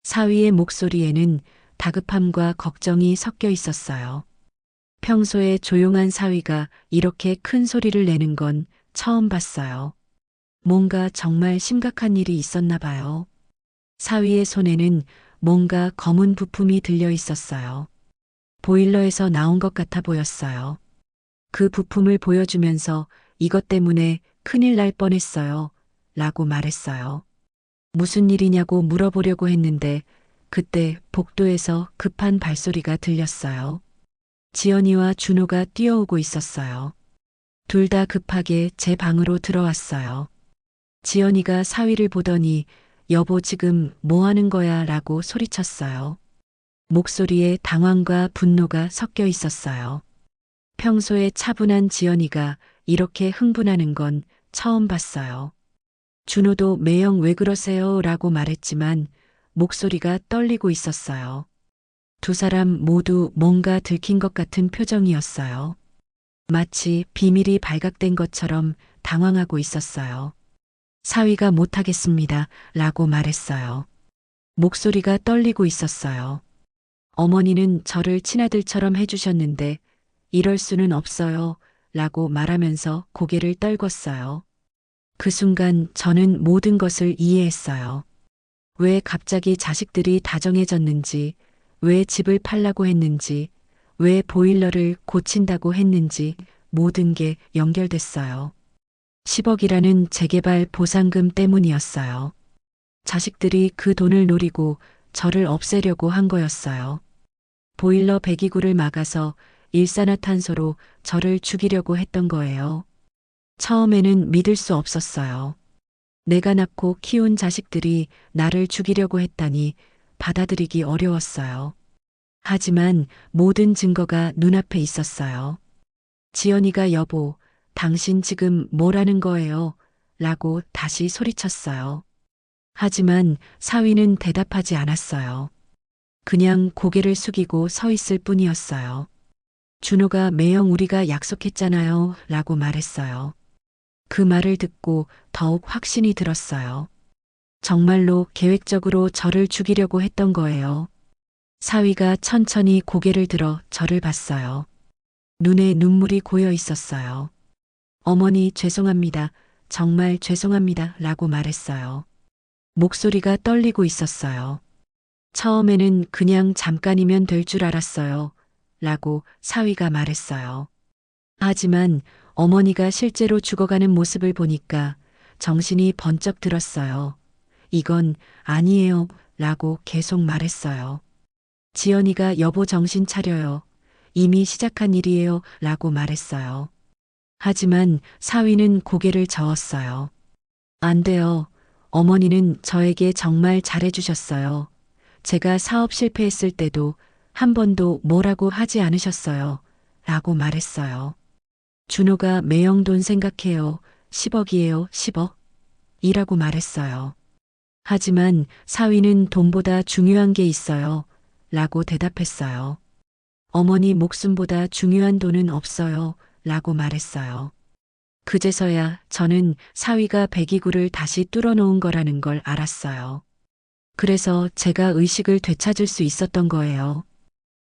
사위의 목소리에는 다급함과 걱정이 섞여 있었어요. 평소에 조용한 사위가 이렇게 큰 소리를 내는 건 처음 봤어요. 뭔가 정말 심각한 일이 있었나 봐요. 사위의 손에는 뭔가 검은 부품이 들려 있었어요. 보일러에서 나온 것 같아 보였어요. 그 부품을 보여주면서 이것 때문에 큰일 날 뻔했어요. 라고 말했어요. 무슨 일이냐고 물어보려고 했는데 그때 복도에서 급한 발소리가 들렸어요. 지연이와 준호가 뛰어오고 있었어요. 둘 다 급하게 제 방으로 들어왔어요. 지연이가 사위를 보더니 여보 지금 뭐 하는 거야 라고 소리쳤어요. 목소리에 당황과 분노가 섞여 있었어요. 평소에 차분한 지연이가 이렇게 흥분하는 건 처음 봤어요. 준호도 매형 왜 그러세요? 라고 말했지만 목소리가 떨리고 있었어요. 두 사람 모두 뭔가 들킨 것 같은 표정이었어요. 마치 비밀이 발각된 것처럼 당황하고 있었어요. 사위가 못하겠습니다. 라고 말했어요. 목소리가 떨리고 있었어요. 어머니는 저를 친아들처럼 해주셨는데 이럴 수는 없어요. 라고 말하면서 고개를 떨궜어요. 그 순간 저는 모든 것을 이해했어요. 왜 갑자기 자식들이 다정해졌는지, 왜 집을 팔라고 했는지, 왜 보일러를 고친다고 했는지 모든 게 연결됐어요. 10억이라는 재개발 보상금 때문이었어요. 자식들이 그 돈을 노리고 저를 없애려고 한 거였어요. 보일러 배기구를 막아서 일산화탄소로 저를 죽이려고 했던 거예요. 처음에는 믿을 수 없었어요. 내가 낳고 키운 자식들이 나를 죽이려고 했다니 받아들이기 어려웠어요. 하지만 모든 증거가 눈앞에 있었어요. 지연이가 여보, 당신 지금 뭐라는 거예요? 라고 다시 소리쳤어요. 하지만 사위는 대답하지 않았어요. 그냥 고개를 숙이고 서 있을 뿐이었어요. 준호가 매형 우리가 약속했잖아요. 라고 말했어요. 그 말을 듣고 더욱 확신이 들었어요. 정말로 계획적으로 저를 죽이려고 했던 거예요. 사위가 천천히 고개를 들어 저를 봤어요. 눈에 눈물이 고여 있었어요. 어머니 죄송합니다. 정말 죄송합니다. 라고 말했어요. 목소리가 떨리고 있었어요. 처음에는 그냥 잠깐이면 될 줄 알았어요. 라고 사위가 말했어요. 하지만 어머니가 실제로 죽어가는 모습을 보니까 정신이 번쩍 들었어요. 이건 아니에요. 라고 계속 말했어요. 지연이가 여보 정신 차려요. 이미 시작한 일이에요. 라고 말했어요. 하지만 사위는 고개를 저었어요. 안 돼요. 어머니는 저에게 정말 잘해주셨어요. 제가 사업 실패했을 때도 한 번도 뭐라고 하지 않으셨어요. 라고 말했어요. 준호가 매형 돈 생각해요. 10억이에요. 10억. 이라고 말했어요. 하지만 사위는 돈보다 중요한 게 있어요. 라고 대답했어요. 어머니 목숨보다 중요한 돈은 없어요. 라고 말했어요. 그제서야 저는 사위가 배기구를 다시 뚫어놓은 거라는 걸 알았어요. 그래서 제가 의식을 되찾을 수 있었던 거예요.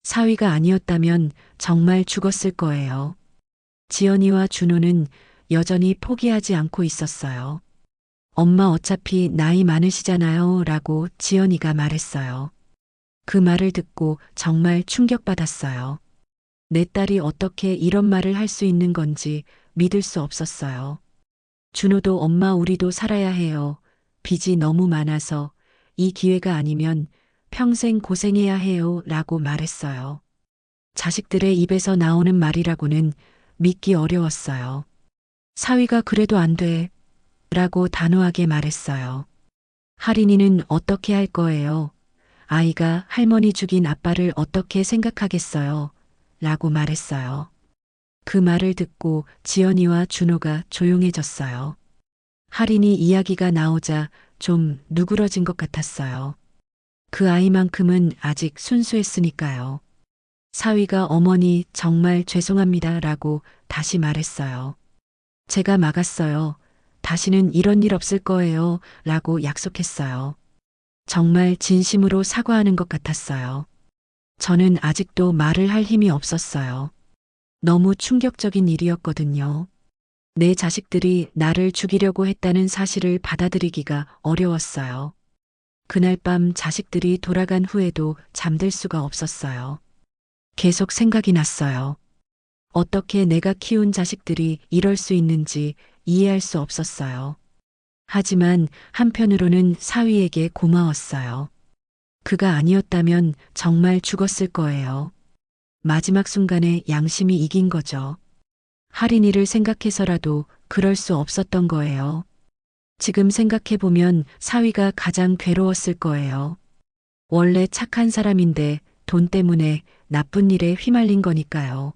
사위가 아니었다면 정말 죽었을 거예요. 지연이와 준호는 여전히 포기하지 않고 있었어요. 엄마 어차피 나이 많으시잖아요 라고 지연이가 말했어요. 그 말을 듣고 정말 충격받았어요. 내 딸이 어떻게 이런 말을 할 수 있는 건지 믿을 수 없었어요. 준호도 엄마 우리도 살아야 해요. 빚이 너무 많아서 이 기회가 아니면 평생 고생해야 해요 라고 말했어요. 자식들의 입에서 나오는 말이라고는 믿기 어려웠어요. 사위가 그래도 안 돼 라고 단호하게 말했어요. 할인이는 어떻게 할 거예요? 아이가 할머니 죽인 아빠를 어떻게 생각하겠어요? 라고 말했어요. 그 말을 듣고 지연이와 준호가 조용해졌어요. 할인이 이야기가 나오자 좀 누그러진 것 같았어요. 그 아이만큼은 아직 순수했으니까요. 사위가 어머니 정말 죄송합니다 라고 다시 말했어요. 제가 막았어요. 다시는 이런 일 없을 거예요 라고 약속했어요. 정말 진심으로 사과하는 것 같았어요. 저는 아직도 말을 할 힘이 없었어요. 너무 충격적인 일이었거든요. 내 자식들이 나를 죽이려고 했다는 사실을 받아들이기가 어려웠어요. 그날 밤 자식들이 돌아간 후에도 잠들 수가 없었어요. 계속 생각이 났어요. 어떻게 내가 키운 자식들이 이럴 수 있는지 이해할 수 없었어요. 하지만 한편으로는 사위에게 고마웠어요. 그가 아니었다면 정말 죽었을 거예요. 마지막 순간에 양심이 이긴 거죠. 할인이를 생각해서라도 그럴 수 없었던 거예요. 지금 생각해보면 사위가 가장 괴로웠을 거예요. 원래 착한 사람인데 돈 때문에 나쁜 일에 휘말린 거니까요.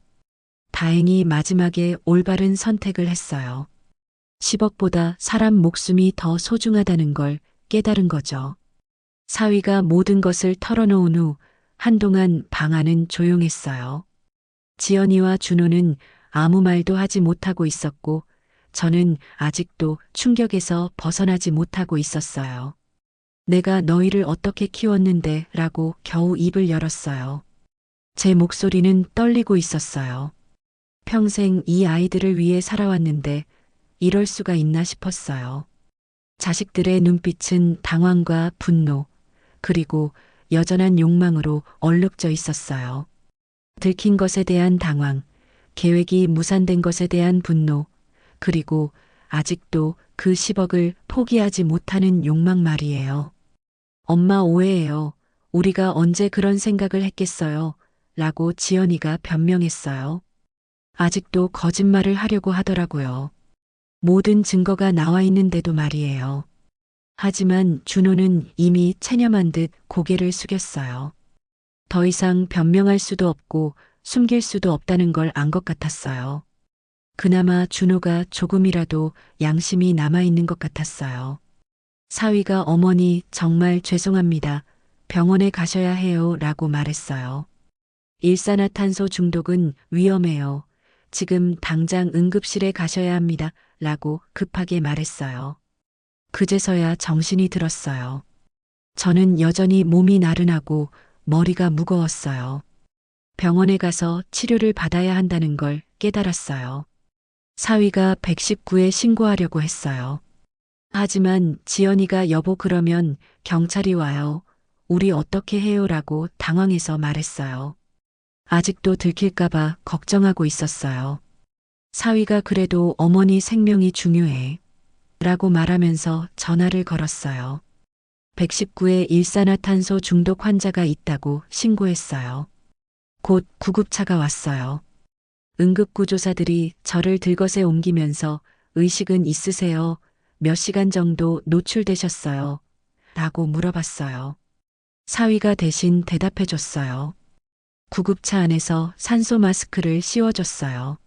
다행히 마지막에 올바른 선택을 했어요. 10억보다 사람 목숨이 더 소중하다는 걸 깨달은 거죠. 사위가 모든 것을 털어놓은 후 한동안 방 안은 조용했어요. 지연이와 준호는 아무 말도 하지 못하고 있었고 저는 아직도 충격에서 벗어나지 못하고 있었어요. 내가 너희를 어떻게 키웠는데 라고 겨우 입을 열었어요. 제 목소리는 떨리고 있었어요. 평생 이 아이들을 위해 살아왔는데 이럴 수가 있나 싶었어요. 자식들의 눈빛은 당황과 분노, 그리고 여전한 욕망으로 얼룩져 있었어요. 들킨 것에 대한 당황, 계획이 무산된 것에 대한 분노, 그리고 아직도 그 10억을 포기하지 못하는 욕망 말이에요. 엄마 오해해요. 우리가 언제 그런 생각을 했겠어요? 라고 지연이가 변명했어요. 아직도 거짓말을 하려고 하더라고요. 모든 증거가 나와 있는데도 말이에요. 하지만 준호는 이미 체념한 듯 고개를 숙였어요. 더 이상 변명할 수도 없고 숨길 수도 없다는 걸 안 것 같았어요. 그나마 준호가 조금이라도 양심이 남아있는 것 같았어요. 사위가 어머니 정말 죄송합니다. 병원에 가셔야 해요 라고 말했어요. 일산화탄소 중독은 위험해요. 지금 당장 응급실에 가셔야 합니다 라고 급하게 말했어요. 그제서야 정신이 들었어요. 저는 여전히 몸이 나른하고 머리가 무거웠어요. 병원에 가서 치료를 받아야 한다는 걸 깨달았어요. 사위가 119에 신고하려고 했어요. 하지만 지연이가 여보 그러면 경찰이 와요. 우리 어떻게 해요? 라고 당황해서 말했어요. 아직도 들킬까봐 걱정하고 있었어요. 사위가 그래도 어머니 생명이 중요해. 라고 말하면서 전화를 걸었어요. 119에 일산화탄소 중독 환자가 있다고 신고했어요. 곧 구급차가 왔어요. 응급구조사들이 저를 들것에 옮기면서 의식은 있으세요? 몇 시간 정도 노출되셨어요? 라고 물어봤어요. 사위가 대신 대답해줬어요. 구급차 안에서 산소 마스크를 씌워줬어요.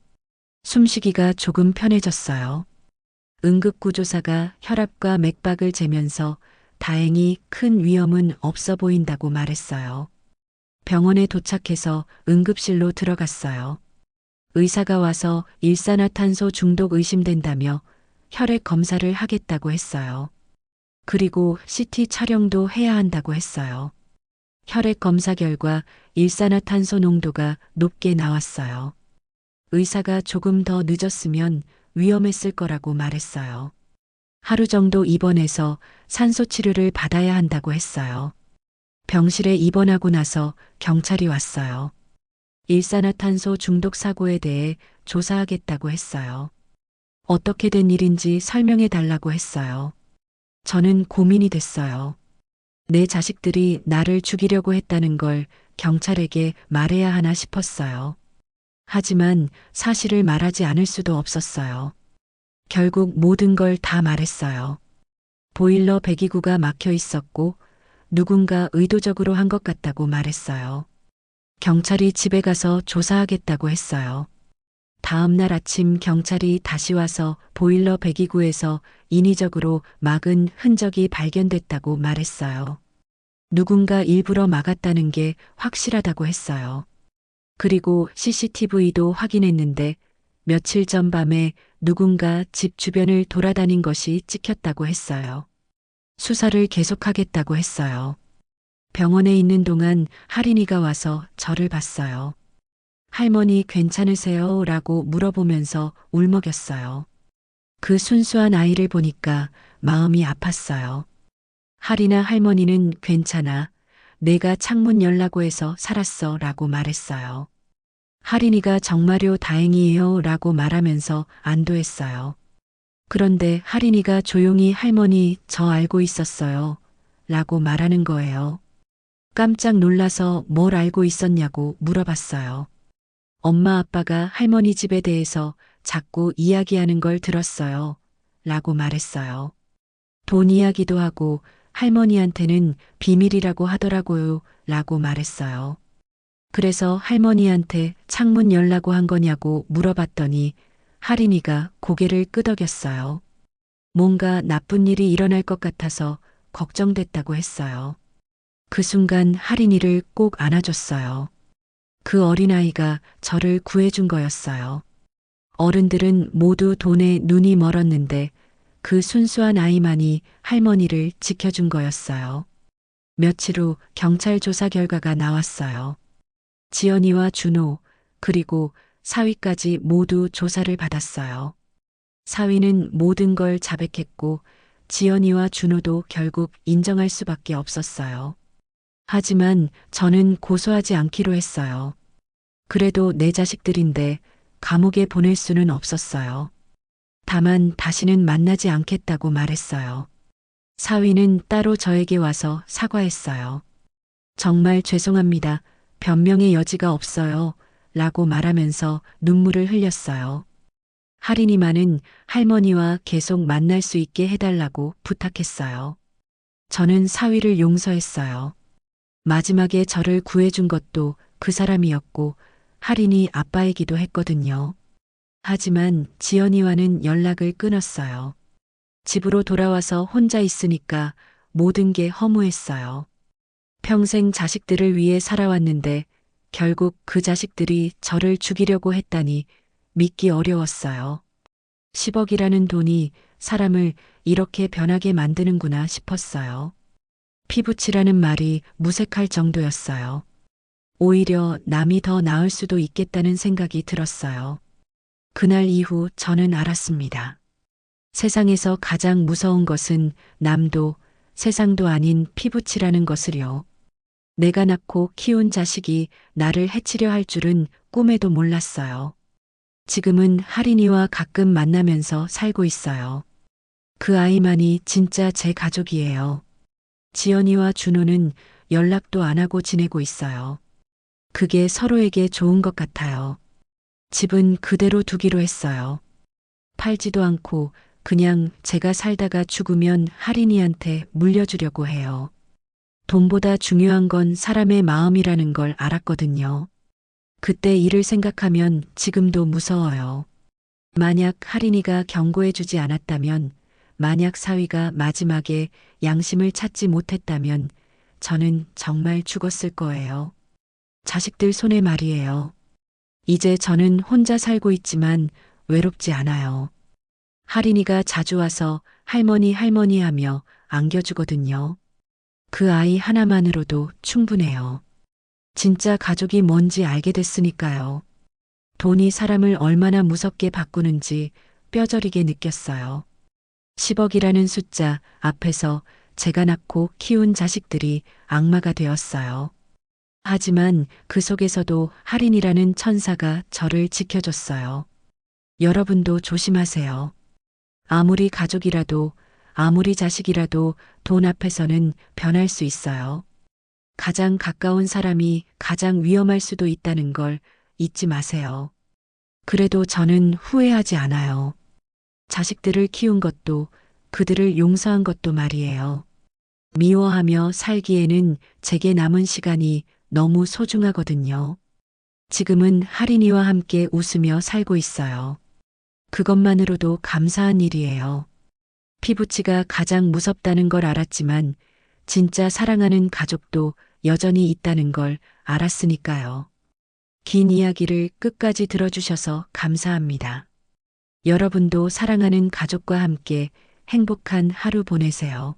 숨쉬기가 조금 편해졌어요. 응급구조사가 혈압과 맥박을 재면서 다행히 큰 위험은 없어 보인다고 말했어요. 병원에 도착해서 응급실로 들어갔어요. 의사가 와서 일산화탄소 중독 의심된다며 혈액 검사를 하겠다고 했어요. 그리고 CT 촬영도 해야 한다고 했어요. 혈액 검사 결과 일산화탄소 농도가 높게 나왔어요. 의사가 조금 더 늦었으면 위험했을 거라고 말했어요. 하루 정도 입원해서 산소 치료를 받아야 한다고 했어요. 병실에 입원하고 나서 경찰이 왔어요. 일산화탄소 중독 사고에 대해 조사하겠다고 했어요. 어떻게 된 일인지 설명해 달라고 했어요. 저는 고민이 됐어요. 내 자식들이 나를 죽이려고 했다는 걸 경찰에게 말해야 하나 싶었어요. 하지만 사실을 말하지 않을 수도 없었어요. 결국 모든 걸 다 말했어요. 보일러 배기구가 막혀 있었고 누군가 의도적으로 한 것 같다고 말했어요. 경찰이 집에 가서 조사하겠다고 했어요. 다음 날 아침 경찰이 다시 와서 보일러 배기구에서 인위적으로 막은 흔적이 발견됐다고 말했어요. 누군가 일부러 막았다는 게 확실하다고 했어요. 그리고 CCTV도 확인했는데 며칠 전 밤에 누군가 집 주변을 돌아다닌 것이 찍혔다고 했어요. 수사를 계속하겠다고 했어요. 병원에 있는 동안 할인이가 와서 저를 봤어요. 할머니 괜찮으세요? 라고 물어보면서 울먹였어요. 그 순수한 아이를 보니까 마음이 아팠어요. 할이나 할머니는 괜찮아. 내가 창문 열라고 해서 살았어. 라고 말했어요. 할인이가 정말요 다행이에요. 라고 말하면서 안도했어요. 그런데 할인이가 조용히 할머니 저 알고 있었어요. 라고 말하는 거예요. 깜짝 놀라서 뭘 알고 있었냐고 물어봤어요. 엄마 아빠가 할머니 집에 대해서 자꾸 이야기하는 걸 들었어요. 라고 말했어요. 돈 이야기도 하고 할머니한테는 비밀이라고 하더라고요. 라고 말했어요. 그래서 할머니한테 창문 열라고 한 거냐고 물어봤더니 할인이가 고개를 끄덕였어요. 뭔가 나쁜 일이 일어날 것 같아서 걱정됐다고 했어요. 그 순간 할인이를 꼭 안아줬어요. 그 어린아이가 저를 구해준 거였어요. 어른들은 모두 돈에 눈이 멀었는데 그 순수한 아이만이 할머니를 지켜준 거였어요. 며칠 후 경찰 조사 결과가 나왔어요. 지연이와 준호, 그리고 사위까지 모두 조사를 받았어요. 사위는 모든 걸 자백했고 지연이와 준호도 결국 인정할 수밖에 없었어요. 하지만 저는 고소하지 않기로 했어요. 그래도 내 자식들인데 감옥에 보낼 수는 없었어요. 다만 다시는 만나지 않겠다고 말했어요. 사위는 따로 저에게 와서 사과했어요. 정말 죄송합니다. 변명의 여지가 없어요. 라고 말하면서 눈물을 흘렸어요. 할인이만은 할머니와 계속 만날 수 있게 해달라고 부탁했어요. 저는 사위를 용서했어요. 마지막에 저를 구해준 것도 그 사람이었고 할인이 아빠이기도 했거든요. 하지만 지연이와는 연락을 끊었어요. 집으로 돌아와서 혼자 있으니까 모든 게 허무했어요. 평생 자식들을 위해 살아왔는데 결국 그 자식들이 저를 죽이려고 했다니 믿기 어려웠어요. 10억이라는 돈이 사람을 이렇게 변하게 만드는구나 싶었어요. 피부치라는 말이 무색할 정도였어요. 오히려 남이 더 나을 수도 있겠다는 생각이 들었어요. 그날 이후 저는 알았습니다. 세상에서 가장 무서운 것은 남도 세상도 아닌 피부치라는 것을요. 내가 낳고 키운 자식이 나를 해치려 할 줄은 꿈에도 몰랐어요. 지금은 할인이와 가끔 만나면서 살고 있어요. 그 아이만이 진짜 제 가족이에요. 지연이와 준호는 연락도 안 하고 지내고 있어요. 그게 서로에게 좋은 것 같아요. 집은 그대로 두기로 했어요. 팔지도 않고 그냥 제가 살다가 죽으면 할인이한테 물려주려고 해요. 돈보다 중요한 건 사람의 마음이라는 걸 알았거든요. 그때 일을 생각하면 지금도 무서워요. 만약 할인이가 경고해주지 않았다면, 만약 사위가 마지막에 양심을 찾지 못했다면 저는 정말 죽었을 거예요. 자식들 손에 말이에요. 이제 저는 혼자 살고 있지만 외롭지 않아요. 할인이가 자주 와서 할머니 할머니 하며 안겨주거든요. 그 아이 하나만으로도 충분해요. 진짜 가족이 뭔지 알게 됐으니까요. 돈이 사람을 얼마나 무섭게 바꾸는지 뼈저리게 느꼈어요. 10억이라는 숫자 앞에서 제가 낳고 키운 자식들이 악마가 되었어요. 하지만 그 속에서도 할인이라는 천사가 저를 지켜줬어요. 여러분도 조심하세요. 아무리 가족이라도, 아무리 자식이라도 돈 앞에서는 변할 수 있어요. 가장 가까운 사람이 가장 위험할 수도 있다는 걸 잊지 마세요. 그래도 저는 후회하지 않아요. 자식들을 키운 것도, 그들을 용서한 것도 말이에요. 미워하며 살기에는 제게 남은 시간이 너무 소중하거든요. 지금은 할인이와 함께 웃으며 살고 있어요. 그것만으로도 감사한 일이에요. 피부치가 가장 무섭다는 걸 알았지만 진짜 사랑하는 가족도 여전히 있다는 걸 알았으니까요. 긴 이야기를 끝까지 들어주셔서 감사합니다. 여러분도 사랑하는 가족과 함께 행복한 하루 보내세요.